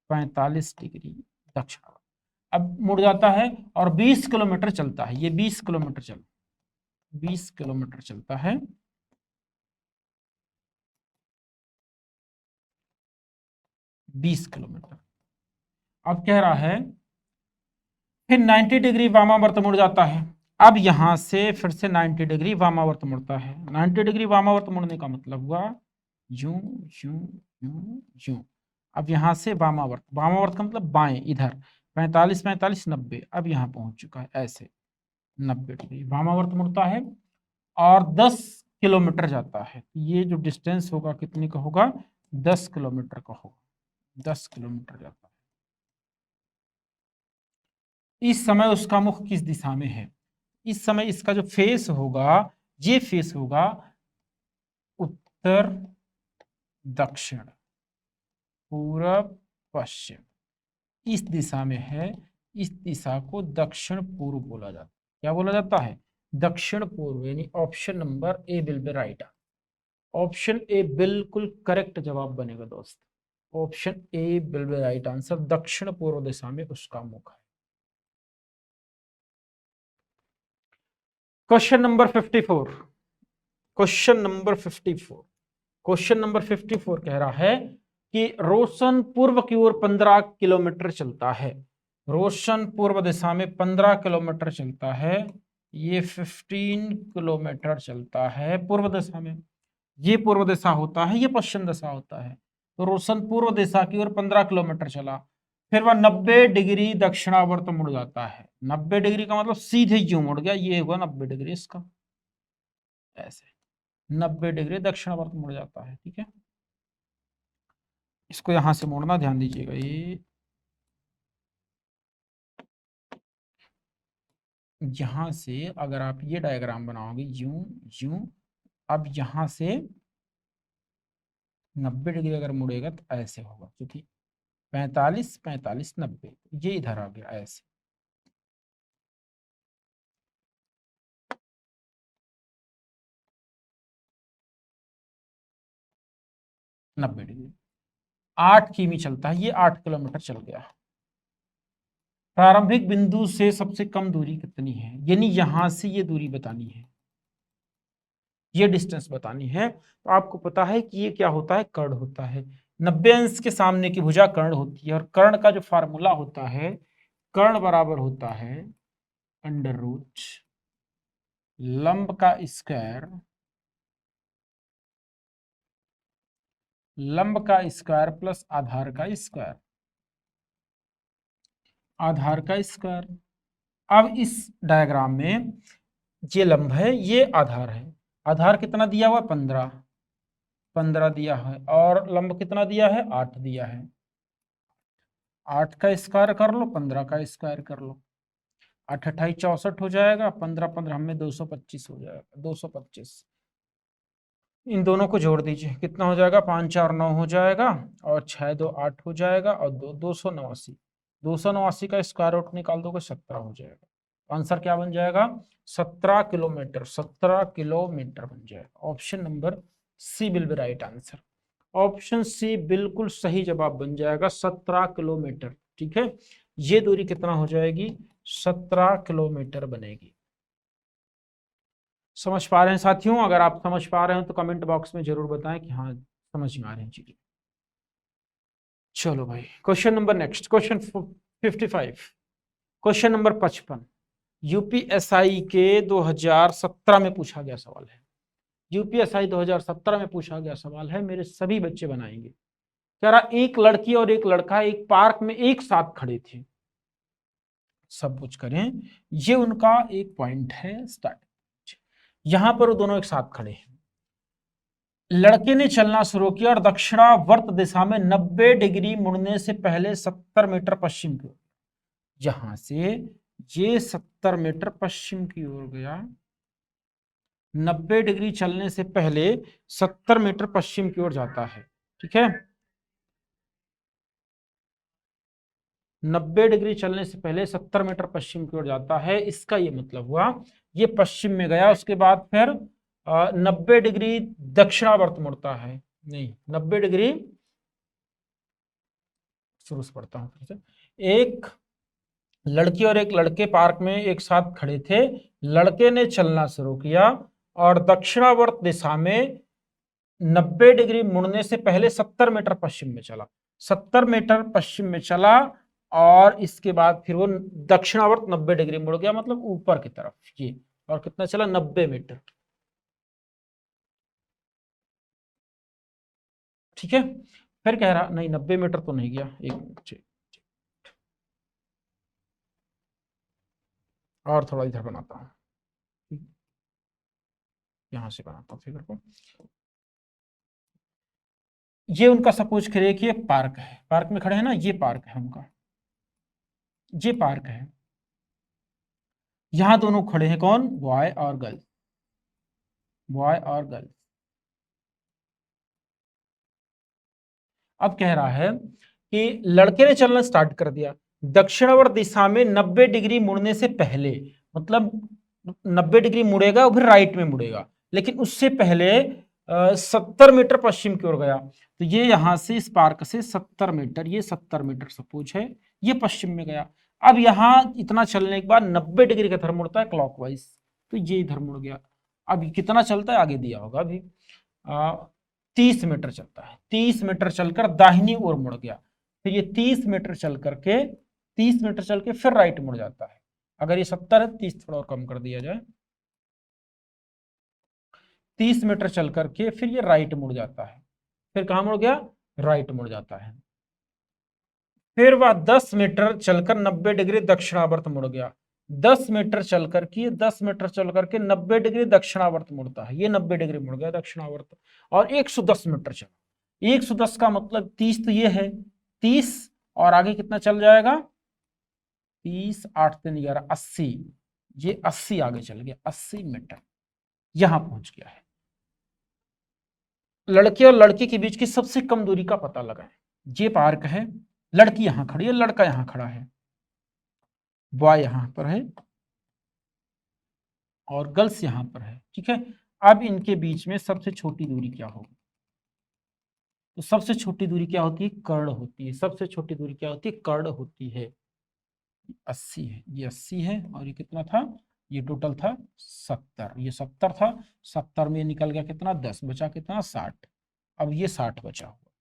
45 डिग्री दक्षिणावर्त। अब मुड़ जाता है और 20 किलोमीटर चलता है, ये 20 किलोमीटर 20 किलोमीटर चलता है, 20 किलोमीटर। अब कह रहा है फिर 90 डिग्री वामावर्त मुड़ जाता है। अब यहां से फिर से 90 डिग्री वामावर्त मुड़ता है। 90 डिग्री वामावर्त मुड़ने का मतलब हुआ यूं यूं यूं यूं। अब यहां से वामावर्त, वामावर्त का मतलब बाएं इधर, 45 45 90, अब यहां पहुंच चुका है ऐसे 90 डिग्री वामावर्त मुड़ता है और 10 किलोमीटर जाता है। ये जो डिस्टेंस होगा कितने का होगा, 10 किलोमीटर का होगा, 10 किलोमीटर जाता है। इस समय उसका मुख किस दिशा में है, इस समय इसका जो फेस होगा, ये फेस होगा उत्तर दक्षिण पूरब पश्चिम, इस दिशा में है, इस दिशा को दक्षिण पूर्व बोला जाता है। क्या बोला जाता है, दक्षिण पूर्व, यानी option number A will be right. Option A बिल्कुल करेक्ट जवाब बनेगा दोस्त। Option A will be right answer, दक्षिण पूर्व दिशा में उसका मुख है। Question number 54, question number 54, question number 54 कह रहा है कि रोशन पूर्व की ओर 15 किलोमीटर चलता है। रोशन पूर्व दिशा में 15 किलोमीटर चलता है, ये 15 किलोमीटर चलता है पूर्व दिशा में। ये पूर्व दिशा होता है, ये पश्चिम दिशा होता है। तो रोशन पूर्व दिशा की ओर 15 किलोमीटर चला, फिर वह 90 डिग्री दक्षिणावर्त मुड़ जाता है। 90 डिग्री का मतलब सीधे यूं मुड़ गया, ये हुआ 90 डिग्री इसका, ऐसे 90 डिग्री दक्षिणावर्त मुड़ जाता है। ठीक है, इसको यहां से मोड़ना, ध्यान दीजिएगा। ये यहां से अगर आप ये डायग्राम बनाओगे यूं यूं, अब यहां से 90 डिग्री अगर मुड़ेगा तो ऐसे होगा, क्योंकि 45 45 90, ये इधर आ गया ऐसे। नब्बे डिग्री 8 किमी चलता है, ये 8 किलोमीटर चल गया। प्रारंभिक बिंदु से सबसे कम दूरी कितनी है, यानी यहां से ये दूरी बतानी है, ये डिस्टेंस बतानी है। तो आपको पता है कि ये क्या होता है, कर्ण होता है। 90 अंश के सामने की भुजा कर्ण होती है, और कर्ण का जो फार्मूला होता है, कर्ण बराबर होता है अंडर रूट लंब का स्क्वायर, लंब का स्क्वायर प्लस आधार का स्क्वायर, आधार का स्क्वायर। अब इस डायग्राम में ये लंब है, ये आधार है। आधार कितना दिया हुआ, 15 15 दिया है, और लंब कितना दिया है, 8 दिया है। 8 का स्क्वायर कर लो, 15 का स्क्वायर कर लो, 8 28 64 हो जाएगा, 15 15 हमें 225 हो जाएगा, 225। इन दोनों को जोड़ दीजिए, कितना हो जाएगा, 5 4 9 हो जाएगा, और 6 2 8 हो जाएगा, और 289, 289 का स्क्वायर रूट निकाल दोगे 17 हो जाएगा। आंसर क्या बन जाएगा, 17 किलोमीटर, 17 किलोमीटर बन जाएगा। Option number C will be right answer. Option C बिल्कुल सही जवाब बन जाएगा, 17 किलोमीटर। ठीक है, ये दूरी कितना हो जाएगी, 17 किलोमीटर बनेगी। समझ पा रहे हैं साथियों? अगर आप समझ पा रहे हैं तो कमेंट बॉक्स में जरूर बताएं कि हाँ समझ में आ रहे हैं चीजें। चलो भाई, question number next, question 55, question number 55 UPSI के 2017 में पूछा गया सवाल है। यूपीएसआई 2017 में पूछा गया सवाल है, मेरे सभी बच्चे बनाएंगे। कह रहा एक लड़की और एक लड़का एक पार्क में एक साथ खड़े थे। सब कुछ करें, ये उनका एक पॉइंट है स्टार्ट। यहां पर वो दोनों एक साथ खड़े हैं। लड़के ने चलना शुरू किया और दक्षिणावर्त दिशा में 90 डिग्री मुड़ने से पहले 70 मीटर पश्चिम की ओर, यहां से ये 70 मीटर पश्चिम की ओर गया, 90 डिग्री चलने से पहले 70 मीटर पश्चिम की ओर जाता है। ठीक है, 90 डिग्री चलने से पहले 70 मीटर पश्चिम की ओर जाता है। इसका ये मतलब हुआ ये पश्चिम में गया, उसके बाद फिर 90 डिग्री दक्षिणावर्त मुड़ता है। नहीं, 90 डिग्री, शुरू से पढ़ता हूं फिर से। एक लड़की और एक लड़के पार्क में एक साथ खड़े थे। लड़के ने चलना शुरू किया और दक्षिणावर्त दिशा में 90 डिग्री मुड़ने से पहले 70 मीटर पश्चिम में चला, 70 मीटर पश्चिम में चला, और इसके बाद फिर वो दक्षिणावर्त 90 डिग्री मुड़ गया, मतलब ऊपर की तरफ ये, और कितना चला, 90 मीटर। ठीक है, फिर कह रहा नहीं 90 मीटर तो नहीं गया, एक मिनट और थोड़ा इधर बनाता हूं, यहां से बनाता हूं फिगर को। ये उनका सपोज करिए कि एक पार्क है, पार्क में खड़े हैं ना, ये पार्क है उनका, ये पार्क है। यहां दोनों खड़े हैं, कौन, बॉय और गर्ल, बॉय और गर्ल। अब कह रहा है कि लड़के ने चलना स्टार्ट कर दिया दक्षिणावर्त दिशा में 90 डिग्री मुड़ने से पहले, मतलब 90 डिग्री मुड़ेगा और फिर राइट में मुड़ेगा, लेकिन उससे पहले 70 मीटर पश्चिम की ओर गया, तो ये यहां से इस पार्क से 70 मीटर, ये 70 मीटर सपोज है, ये पश्चिम में गया। अब यहां इतना चलने के बाद 90 डिग्री का इधर मुड़ता है क्लॉकवाइज, तो ये इधर मुड़ गया। अब कितना चलता है आगे दिया होगा अभी, 30 मीटर चलता है, 30 मीटर चलकर दाहिनी ओर मुड़ गया, फिर ये 30 मीटर चल करके 30 मीटर चल के फिर राइट मुड़ जाता है। अगर ये 70 है, 30 थोड़ा और कम कर दिया जाए, 30 मीटर चल करके फिर ये राइट मुड़ जाता है, फिर कहां मुड़ गया, राइट मुड़ जाता है। फिर वह 10 मीटर चलकर 90 डिग्री दक्षिणावर्त मुड़ गया, 10 मीटर चल करके 10 मीटर चल करके 90 डिग्री दक्षिणावर्त मुड़ता है, ये 90 डिग्री मुड़ गया दक्षिणावर्त, और 110 मीटर चला। 110 का मतलब 30 तो ये है, 30 और आगे कितना चल जाएगा, 30 8 3 11 80, ये 80 आगे चल गया, 80 मीटर यहां पहुंच गया है। लड़के और लड़के के बीच की सबसे कम दूरी का पता लगाएं। ये पार्क है, लड़की यहां खड़ी है, लड़का यहां खड़ा है, बॉय यहां पर है और गर्ल्स यहां पर है, ठीक है। अब इनके बीच में सबसे छोटी दूरी क्या होगी, तो सबसे छोटी दूरी क्या होती है, कर्ण होती है। सबसे छोटी दूरी क्या होती है, कर्ण होती है। 80 है, ये 80 है, और ये कितना था, ये टोटल था 70, ये 70 था, 70 में निकल गया कितना, 10 बचा कितना, 60। अब ये 60 बचा हुआ,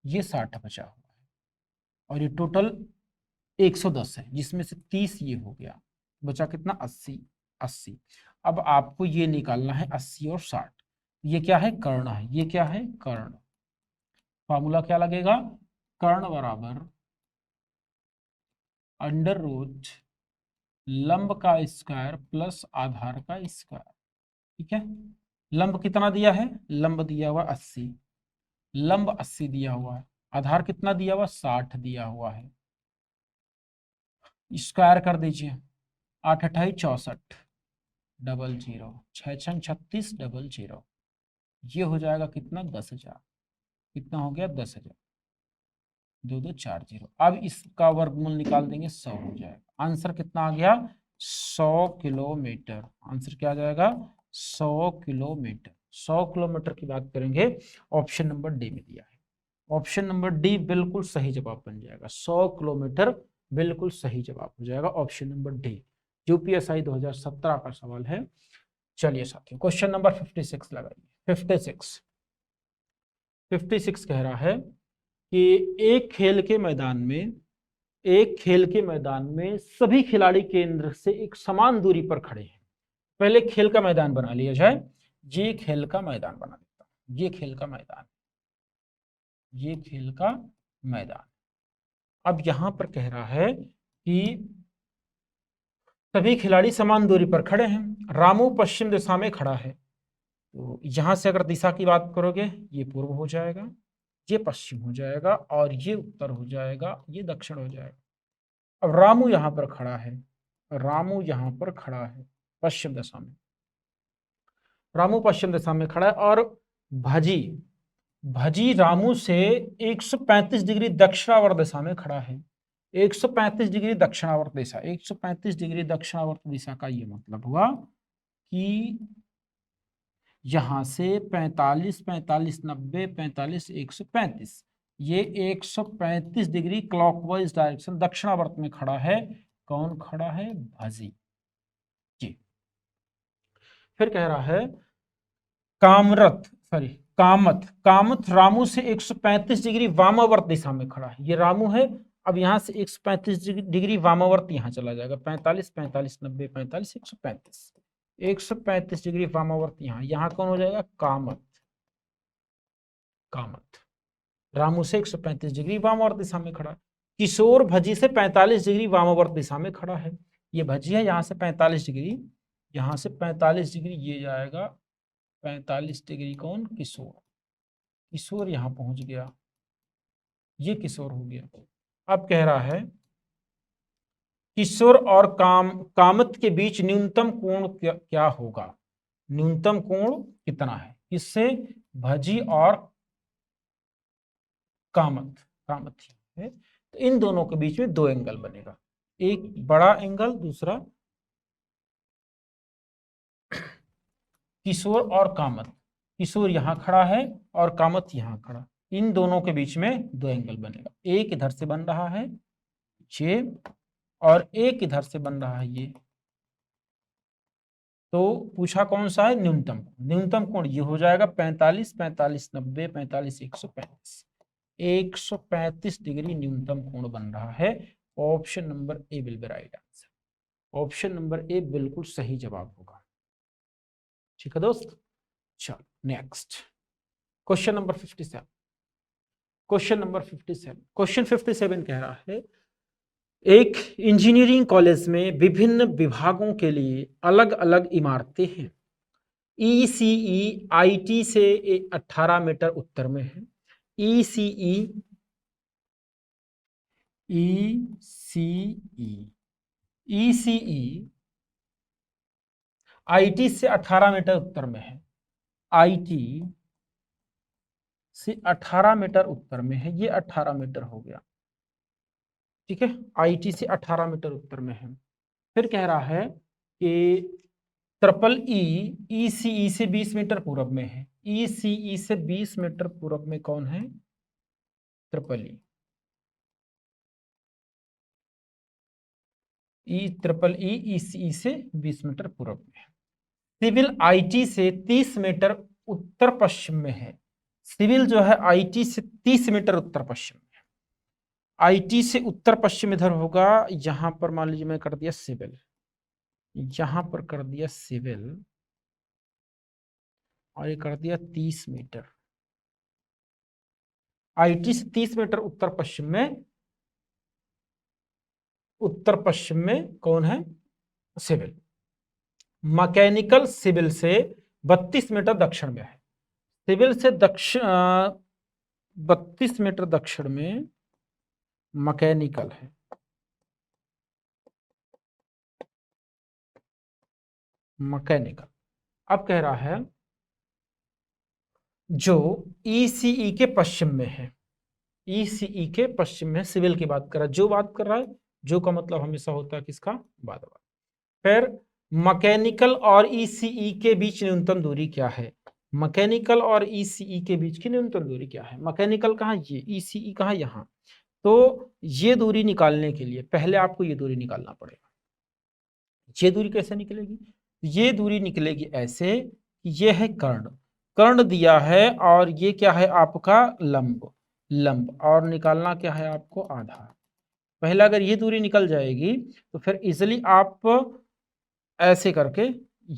ये 60 बचा हुआ है, और ये टोटल 110 है, जिसमें से 30 ये हो गया, बचा कितना, 80। 80 अब आपको ये निकालना है 80 और 60, ये क्या है, कर्ण है, ये क्या है, कर्ण। फॉर्मूला क्या लगेगा, कर्ण बराबर अंडर रूट लंब का स्क्वायर प्लस आधार का स्क्वायर, ठीक है। लंब कितना दिया है, लंब दिया हुआ 80, लंब 80 दिया हुआ है, आधार कितना दिया हुआ, 60 दिया हुआ है, स्क्वायर कर दीजिए, 8 अट्ठाई 64 डबल 0, 6 छंग 36 डबल 0, ये हो जाएगा कितना, 10,000, कितना हो गया, 10,000, 2 2 4 0। अब इसका वर्गमूल निकाल देंगे, 100 हो जाएगा। आंसर कितना आ गया, 100 किलोमीटर। आंसर क्या आ जाएगा, 100 किलोमीटर। 100 किलोमीटर की बात करेंगे, ऑप्शन नंबर डी में दिया है, ऑप्शन नंबर डी बिल्कुल सही जवाब बन जाएगा। 100 किलोमीटर बिल्कुल सही जवाब हो जाएगा, ऑप्शन नंबर डी। यूपीएसआई 2017 का सवाल है। चलिए साथियों, क्वेश्चन नंबर 56 लगाइए। 56 कह रहा है कि एक खेल के मैदान में, एक खेल के मैदान में सभी खिलाड़ी केंद्र से एक समान दूरी पर खड़े हैं। पहले खेल का मैदान बना लिया जाए, ये खेल का मैदान बना देता हूं, ये खेल का मैदान, ये खेल का मैदान। अब यहां पर कह रहा है कि सभी खिलाड़ी समान दूरी पर खड़े हैं, रामू पश्चिम दिशा में खड़ा है, तो यहां से अगर दिशा की बात करोगे, ये पूर्व हो जाएगा, ये पश्चिम हो जाएगा, और ये उत्तर हो जाएगा, ये दक्षिण हो जाएगा। अब रामू यहां पर खड़ा है, रामू यहां पर खड़ा है पश्चिम दिशा में, रामू पश्चिम दिशा में खड़ा है, और भजी, भजी रामू से 135 डिग्री दक्षिणावर्त दिशा में खड़ा है। 135 डिग्री दक्षिणावर्त दिशा, 135 डिग्री दक्षिणावर्त दिशा का ये मतलब हुआ कि यहां से 45 45 90 45 135, ये 135 डिग्री क्लॉकवाइज डायरेक्शन दक्षिणावर्त में खड़ा है। कौन खड़ा है, भजी जी। फिर कह रहा है कामरथ, सॉरी कामत, कामत रामू से 135 डिग्री वामावर्त दिशा में खड़ा है, ये रामू है। अब यहां से 135 डिग्री वामावर्त यहां चला जाएगा, 45 45 90 45 135, 135 डिग्री वामावर्त यहाँ, यहाँ कौन हो जाएगा, कामत, कामत रामू से 135 डिग्री वामावर्त दिशा में खड़ा। किशोर भजी से 45 डिग्री वामावर्त दिशा में खड़ा है, ये भजी है, यहाँ से 45 डिग्री, यहाँ से 45 डिग्री ये जाएगा, 45 डिग्री कौन, किशोर, किशोर यहाँ पहुंच गया, ये किशोर हो गया। अब कह रहा है किशोर और कामत के बीच न्यूनतम कोण क्या होगा, न्यूनतम कोण कितना है, किससे, भजी और कामत, कामत है, तो इन दोनों के बीच में दो एंगल बनेगा, एक बड़ा एंगल, दूसरा किशोर और कामत, किशोर यहां खड़ा है और कामत यहां खड़ा, इन दोनों के बीच में दो एंगल बनेगा, एक इधर से बन रहा है ये और एक इधर से बन रहा है ये। तो पूछा कौन सा है, न्यूनतम। न्यूनतम कोण ये हो जाएगा 45, 45 90, 45 135, 135 डिग्री न्यूनतम कोण बन रहा है। Option number A will be right answer. Option number A बिल्कुल सही जवाब होगा। ठीक है दोस्त, चलो next question number 57। Question number 57, question 57 कह रहा है एक इंजीनियरिंग कॉलेज में विभिन्न विभागों के लिए अलग अलग इमारतें हैं। ईसीई आईटी से 18 मीटर उत्तर में है। ईसीई आईटी से 18 मीटर उत्तर में है। आईटी से 18 मीटर उत्तर में है, ये 18 मीटर हो गया। ठीक है, आईटी से 18 मीटर उत्तर में है। फिर कह रहा है कि ट्रिपल ईसीई से 20 मीटर पूरब में है। ईसीई से 20 मीटर पूरब में कौन है, ट्रिपल ट्रिपल ईसीई से 20 मीटर पूरब में है। सिविल आईटी से 30 मीटर उत्तर पश्चिम में है। सिविल जो है आईटी से 30 मीटर उत्तर पश्चिम में है। आईटी से उत्तर पश्चिम इधर होगा, यहां पर मान लीजिए मैं कर दिया सिविल, यहां पर कर दिया सिविल और ये कर दिया 30 मीटर। आईटी से 30 मीटर उत्तर पश्चिम में, उत्तर पश्चिम में कौन है, सिविल। मैकेनिकल सिविल से 32 मीटर दक्षिण में है। सिविल से दक्षिण 32 मीटर दक्षिण में मैकेनिकल है। मैकेनिकल अब कह रहा है जो ईसीई के पश्चिम में है। ईसीई के पश्चिम में सिविल की बात कर रहा है, जो बात कर रहा है, जो का मतलब हमेशा होता है किसका, बाद। फिर मैकेनिकल और ईसीई के बीच न्यूनतम दूरी क्या है। मैकेनिकल और ईसीई के बीच की न्यूनतम दूरी क्या है। मैकेनिकल कहाँ, ये ईसीई कहाँ, यहाँ। तो ये दूरी निकालने के लिए पहले आपको ये दूरी निकालना पड़ेगा। ये दूरी कैसे निकलेगी, ये दूरी निकलेगी ऐसे कि ये है कर्ण, कर्ण दिया है और ये क्या है आपका लंब, लंब, और निकालना क्या है आपको आधार। पहले अगर ये दूरी निकल जाएगी तो फिर इजिली आप ऐसे करके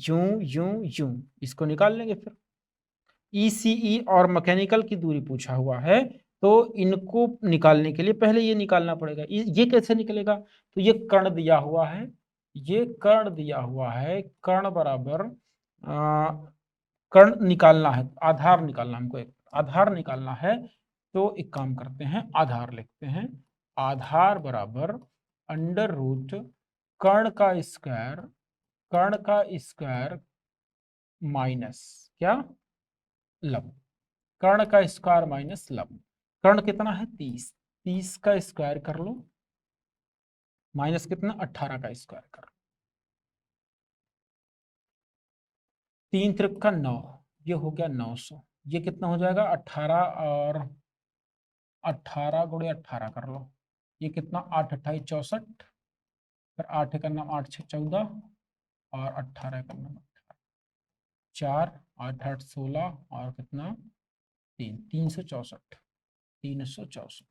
यूं यूं यूं इसको निकाल लेंगे। फिर ईसीई और मैकेनिकल की दूरी पूछा हुआ है, तो इनको निकालने के लिए पहले ये निकालना पड़ेगा। ये कैसे निकलेगा, तो ये कर्ण दिया हुआ है, ये कर्ण दिया हुआ है, कर्ण बराबर कर्ण निकालना है, आधार निकालना, हमको एक आधार निकालना है। तो एक काम करते हैं, आधार लिखते हैं। आधार बराबर अंडर रूट कर्ण का स्क्वायर, कर्ण का स्क्वायर माइनस क्या, लंब। कर्ण का स्क्वायर माइनस लंब। कर्ण कितना है 30, 30 का स्क्वायर कर लो, माइनस कितना 18 का स्क्वायर कर लो। 3 त्रिक का 9, ये हो गया 900। ये कितना हो जाएगा 18 और 18 गुणे 18 कर लो, ये कितना 8 28 64, फिर 8 का नाम 8 6 14 और 18 का नाम 4 8 8 16 और कितना 3 364, 364,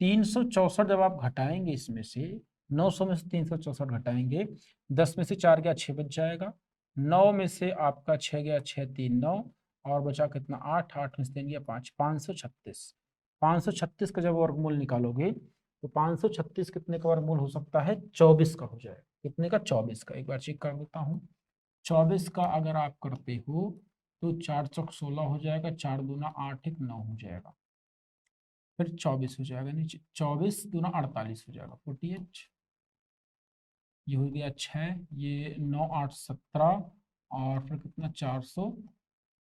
364 जब आप घटाएंगे इसमें से 900 में से 364 घटाएंगे, 10 में से 4 गया 6 बच जाएगा, 9 में से आपका 6 गया 6 3 9 और बचा कितना 8, 8 में से 3 गया 5, 536। 536 का जब वर्गमूल निकालोगे तो 536 कितने का वर्गमूल हो सकता है, 24 का हो जाएगा। कितने का, 24 का। एक बार चेक कर देता हूँ, 24 का अगर आप करते हो तो 4 चौक 16 हो जाएगा, 4 दूना 8 1 9 हो जाएगा, फिर 24 हो जाएगा नीचे, 24 दूना 48 हो जाएगा 48। ये हो गया 6, ये 9 8 17 और फिर कितना 400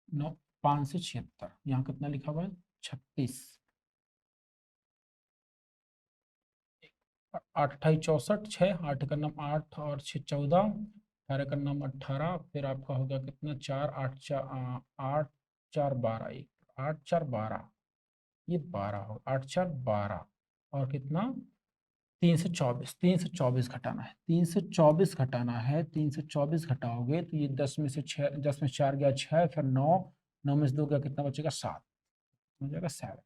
9 576, यहाँ कितना लिखा हुआ है 36, 8 28 64, 6 8 का नाम 8 और 6 14, 18 का नाम 18, फिर आपका हो गया कितना 4 8 4 8 4 12, 8 4 12, ये 12 हो 8 4 12 और कितना 324, 324 घटाना है, 324 घटाना है, 324 घटाओगे तो ये 10 में से 6, 10 में 4 गया 6, फिर 9, 9 में से 2 गया कितना बचेगा 7, हो जाएगा 7।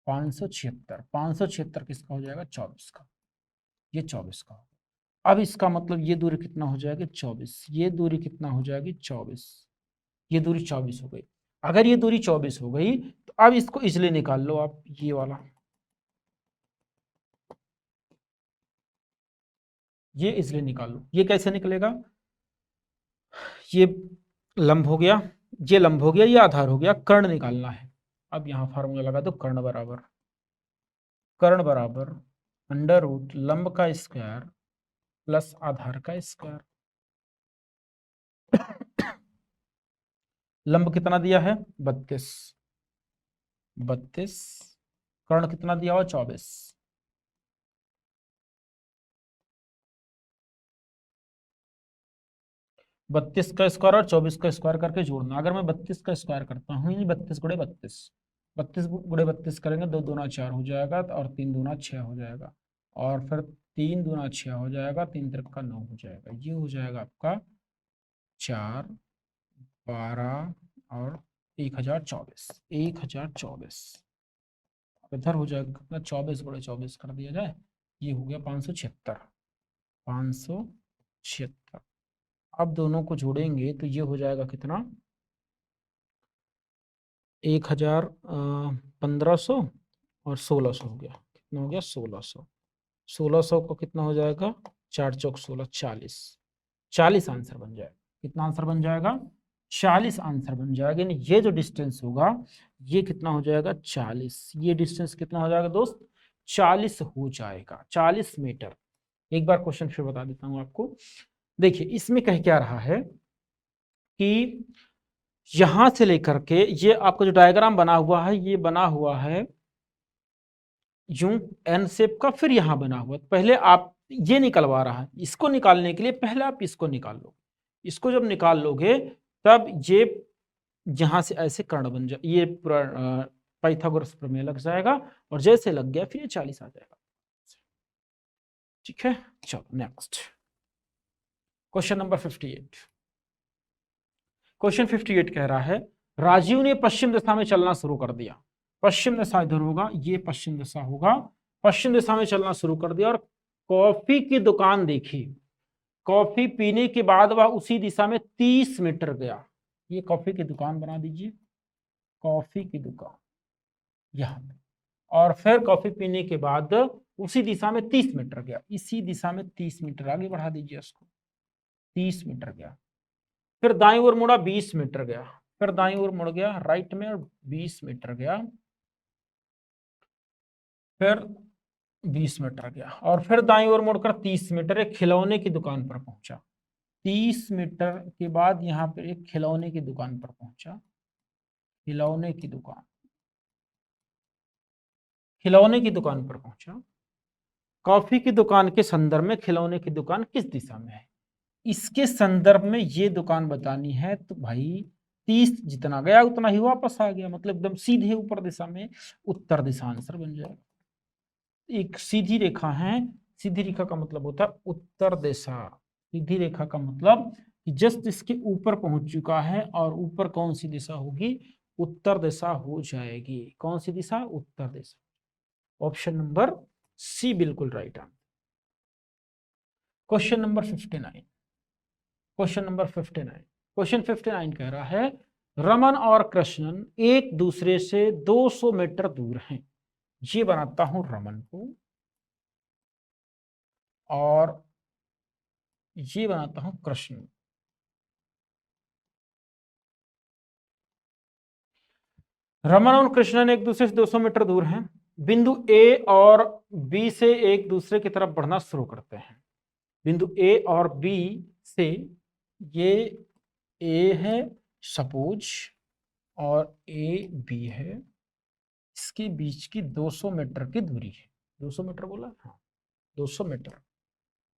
576, 576 किसका हो जाएगा 24 का, ये 24 का। अब इसका मतलब ये दूरी कितना हो जाएगी 24, ये दूरी कितना हो जाएगी 24, ये दूरी 24 हो गई। अगर ये दूरी 24 हो गई तो अब इसको इजली निकाल लो आप, ये वाला, ये इजली निकाल लो। ये कैसे निकलेगा, ये लंब हो गया, ये लंब हो गया, ये आधार हो गया, कर्ण निकालना है। अब यहां फार्मूला लगा दो, कर्ण बराबर अंडर रूट लंब का स्क्वायर प्लस आधार का स्क्वायर। लंब कितना दिया है 32, 32, कर्ण कितना दिया हुआ 24, 32 का स्क्वायर और 24 का स्क्वायर करके जोड़ना। अगर मैं 32 का स्क्वायर करता हूँ, यानी 32 गुणे 32, 32 गुणे 32 करेंगे, 2 दूना 4 हो जाएगा और 3 दूना 6 हो जाएगा, और फिर 3 दूना 6 हो जाएगा, 3 तिरक का 9 हो जाएगा, ये हो जाएगा आपका 4 12 और 1024, 1024। इधर हो जाएगा कितना 24 गुणे 24 कर दिया जाए, ये हो गया 576, 576। अब दोनों को जोड़ेंगे तो ये हो जाएगा कितना 1500 और 1600 हो गया, कितना हो गया 1600, 1600 को कितना हो जाएगा 4 चौक 16, 40, 40 आंसर बन जाएगा। कितना आंसर बन जाएगा 40 आंसर बन जाएगा। यानी ये जो डिस्टेंस होगा ये कितना हो जाएगा 40, ये डिस्टेंस कितना हो जाएगा दोस्त 40 हो जाएगा, 40 मीटर। एक बार क्वेश्चन फिर बता देता हूं आपको। देखिए इसमें कह क्या रहा है कि यहां से लेकर के ये आपका जो डायग्राम बना हुआ है, ये बना हुआ है यूं एन शेप का, फिर यहां बना हुआ, पहले आप ये निकलवा रहा है, इसको निकालने के लिए पहले आप इसको निकाल लो, इसको जब निकाल लोगे तब ये यहां से ऐसे कर्ण बन जाए, ये पूरा पाइथागोरस प्रमेय लग जाएगा, और जैसे लग गया फिर ये 40 आ जाएगा। ठीक है, चलो नेक्स्ट क्वेश्चन नंबर 58। क्वेश्चन 58 कह रहा है राजीव ने पश्चिम दिशा में चलना शुरू कर दिया, पश्चिम दिशा इधर होगा, ये पश्चिम दिशा होगा, पश्चिम दिशा में चलना शुरू कर दिया और कॉफी की दुकान देखी, कॉफी पीने के बाद वह उसी दिशा में 30 मीटर गया। ये कॉफी की दुकान बना दीजिए, कॉफी की दुकान यहां पे, और फिर कॉफी पीने के बाद उसी दिशा में 30 मीटर गया, इसी दिशा में 30 मीटर आगे बढ़ा दीजिए उसको, 30 मीटर गया, फिर दाईं ओर मुड़ा 20 मीटर गया, फिर दाईं ओर मुड़ गया राइट में और 20 मीटर गया, फिर 20 मीटर गया, और फिर दाईं ओर मुड़कर 30 मीटर एक खिलौने की दुकान पर पहुंचा। 30 मीटर के बाद यहाँ पर एक खिलौने की दुकान पर पहुंचा, खिलौने की दुकान, खिलौने की दुकान पर पहुंचा। कॉफी की दुकान के संदर्भ में खिलौने की दुकान किस दिशा में है, इसके संदर्भ में ये दुकान बतानी है, तो भाई 30 जितना गया उतना ही वापस आ गया, मतलब एकदम सीधे ऊपर दिशा में उत्तर दिशा आंसर बन जाएगा। एक सीधी रेखा है, सीधी रेखा का मतलब होता है उत्तर दिशा, सीधी रेखा का मतलब कि जस्ट इसके ऊपर पहुंच चुका है, और ऊपर कौन सी दिशा होगी उत्तर दिशा हो जाएगी, कौन सी दिशा उत्तर दिशा। ऑप्शन नंबर सी बिल्कुल right answer. Question number 59, question number 59, question 59 कह रहा है रमन और कृष्णन एक दूसरे से 200 मीटर दूर हैं। ये बनाता हूं रमन को और ये बनाता हूं कृष्ण। रमन और कृष्णन एक दूसरे से 200 मीटर दूर हैं, बिंदु ए और बी से एक दूसरे की तरफ बढ़ना शुरू करते हैं। बिंदु ए और बी से, ये ए है सपोज और ए बी है, इसके बीच की 200 मीटर की दूरी है, 200 मीटर बोला हाँ 200 मीटर,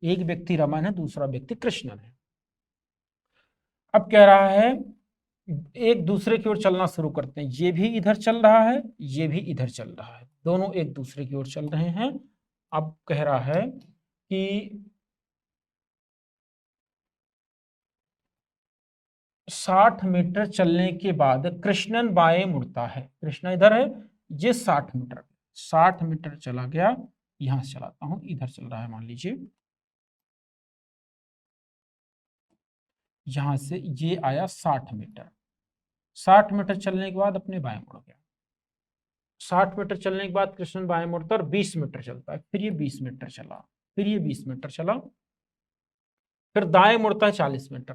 एक व्यक्ति रमन है, दूसरा व्यक्ति कृष्णन है। अब कह रहा है एक दूसरे की ओर चलना शुरू करते हैं, ये भी इधर चल रहा है, ये भी इधर चल रहा है, दोनों एक दूसरे की ओर चल रहे हैं। अब कह रहा है कि 60 मीटर चलने के बाद कृष्णन बाएं मुड़ता है। कृष्णा इधर है, ये 60 मीटर चला गया। यहां से चलाता हूं, इधर चल रहा है मान लीजिए, यहां से ये आया 60 मीटर। 60 मीटर चलने के बाद अपने बाएं मुड़ गया। 60 मीटर चलने के बाद कृष्णन बाएं मुड़ता है और 20 मीटर चलता है, फिर ये 20 मीटर चला, फिर ये 20 मीटर चला, फिर दाएं मुड़ता है 40 मीटर,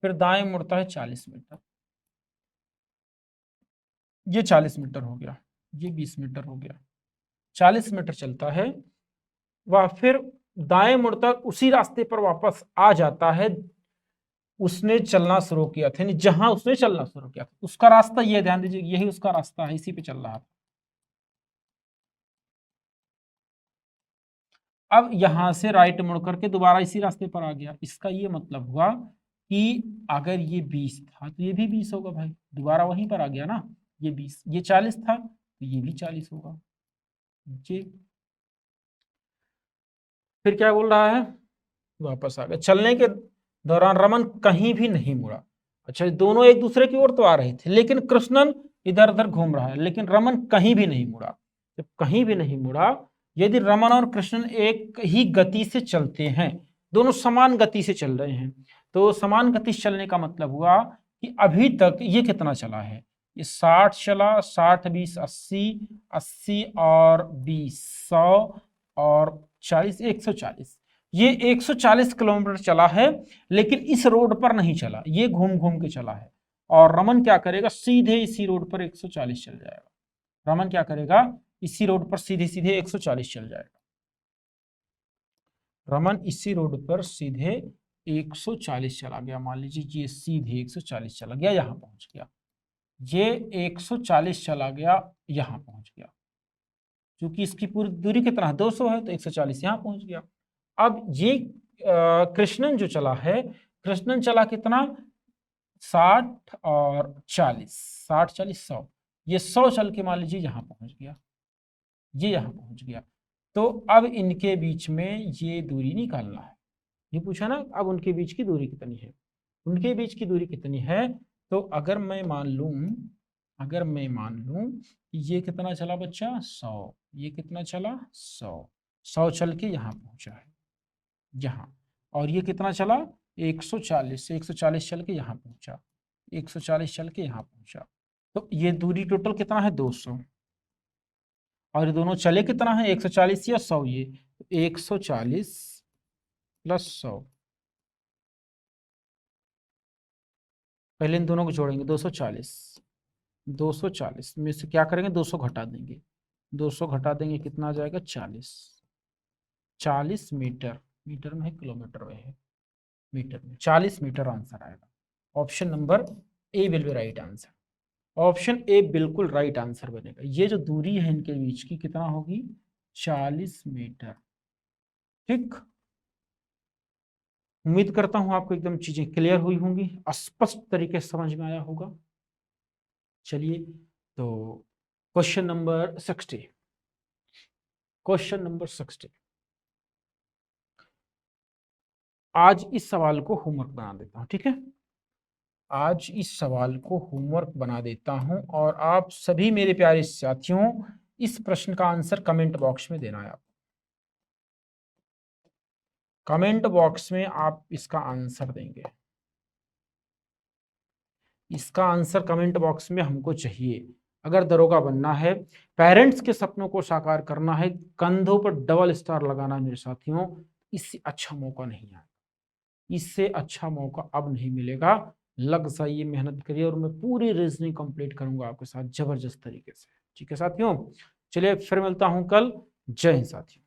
फिर दाएं मुड़ता है 40 मीटर, ये 40 मीटर हो गया, ये 20 मीटर हो गया, 40 मीटर चलता है वह, फिर दाएं मुड़ता उसी रास्ते पर वापस आ जाता है। उसने चलना शुरू किया था, जहां उसने चलना शुरू किया था उसका रास्ता, ये ध्यान दीजिए, यही उसका रास्ता है, इसी पे चल रहा था। अब यहां से राइट मुड़ करके दोबारा इसी रास्ते पर आ गया। इसका ये मतलब हुआ कि अगर ये 20 था तो ये भी 20 होगा भाई, दोबारा वहीं पर आ गया ना। ये 20, ये 40 था तो ये भी 40 होगा। ये फिर क्या बोल रहा है, वापस आ गया। चलने के दौरान रमन कहीं भी नहीं मुड़ा। अच्छा, दोनों एक दूसरे की ओर तो आ रहे थे, लेकिन कृष्णन इधर उधर घूम रहा है, लेकिन रमन कहीं भी नहीं मुड़ा। जब कहीं भी नहीं मुड़ा, यदि रमन और कृष्णन एक ही गति से चलते हैं, दोनों समान गति से चल रहे हैं, तो समान गति से चलने का मतलब हुआ कि अभी तक ये कितना चला है, ये 60 चला, 60 20 80, 80 और 20 100 और 40 140, ये 140 किलोमीटर चला है, लेकिन इस रोड पर नहीं चला, ये घूम घूम के चला है। और रमन क्या करेगा, सीधे इसी रोड पर 140 चल जाएगा। रमन क्या करेगा, इसी रोड पर सीधे सीधे 140 चल जाएगा। रमन इसी रोड पर सीधे 140 चला गया। मान लीजिए ये सीधे 140 चला गया, यहां पहुंच गया। ये 140 चला गया, यहां पहुंच गया। क्योंकि इसकी पूरी दूरी कितना है, 200 है, तो 140 यहां पहुंच गया। अब ये कृष्णन जो चला है, कृष्णन चला कितना, 60 और 40, 60 40 100, ये 100 चल के मान लीजिए यहां पहुंच गया, ये यहां पहुंच गया। तो अब इनके बीच में ये दूरी निकालना है। ये पूछा ना, अब उनके बीच की दूरी कितनी है, उनके बीच की दूरी कितनी है। तो अगर मैं मान लूं कि ये कितना चला बच्चा, 100, ये कितना चला, 100 चल के यहां पहुंचा है, यहां, और ये कितना चला, 140 से 140 चल के यहां पहुंचा, 140 चल के यहां पहुंचा। तो ये दूरी टोटल कितना है, 200, और ये दोनों चले कितना है, 140 या 100, ये 140 प्लस 100, पहले इन दोनों को जोड़ेंगे, 240 में से क्या करेंगे, 200 घटा देंगे, 200 घटा देंगे, कितना आ जाएगा, 40 मीटर, मीटर में है किलोमीटर में है, मीटर में 40 मीटर आंसर आएगा। Option number A will be right answer. Option A बिल्कुल राइट आंसर बनेगा। ये जो दूरी है इनके बीच की कितना होगी, 40 मीटर। ठीक, उम्मीद करता हूं आपको एकदम चीजें क्लियर हुई होंगी, स्पष्ट तरीके से समझ में आया होगा। चलिए, तो क्वेश्चन नंबर 60, क्वेश्चन नंबर 60, आज इस सवाल को होमवर्क बना देता हूं, ठीक है। आज इस सवाल को होमवर्क बना देता हूं, और आप सभी मेरे प्यारे साथियों इस प्रश्न का आंसर कमेंट बॉक्स में देना है। आप कमेंट बॉक्स में आप इसका आंसर देंगे, इसका आंसर कमेंट बॉक्स में हमको चाहिए। अगर दरोगा बनना है, पेरेंट्स के सपनों को साकार करना है, कंधों पर डबल स्टार लगाना है मेरे साथियों, इससे अच्छा मौका नहीं आएगा, इससे अच्छा मौका अब नहीं मिलेगा। लग जाइए, मेहनत करिए, और मैं पूरी रीजनिंग कंप्लीट करूंगा आपके साथ जबरदस्त तरीके से। ठीक है साथियों, चलिए फिर मिलता हूं कल। जय हिंद साथियों।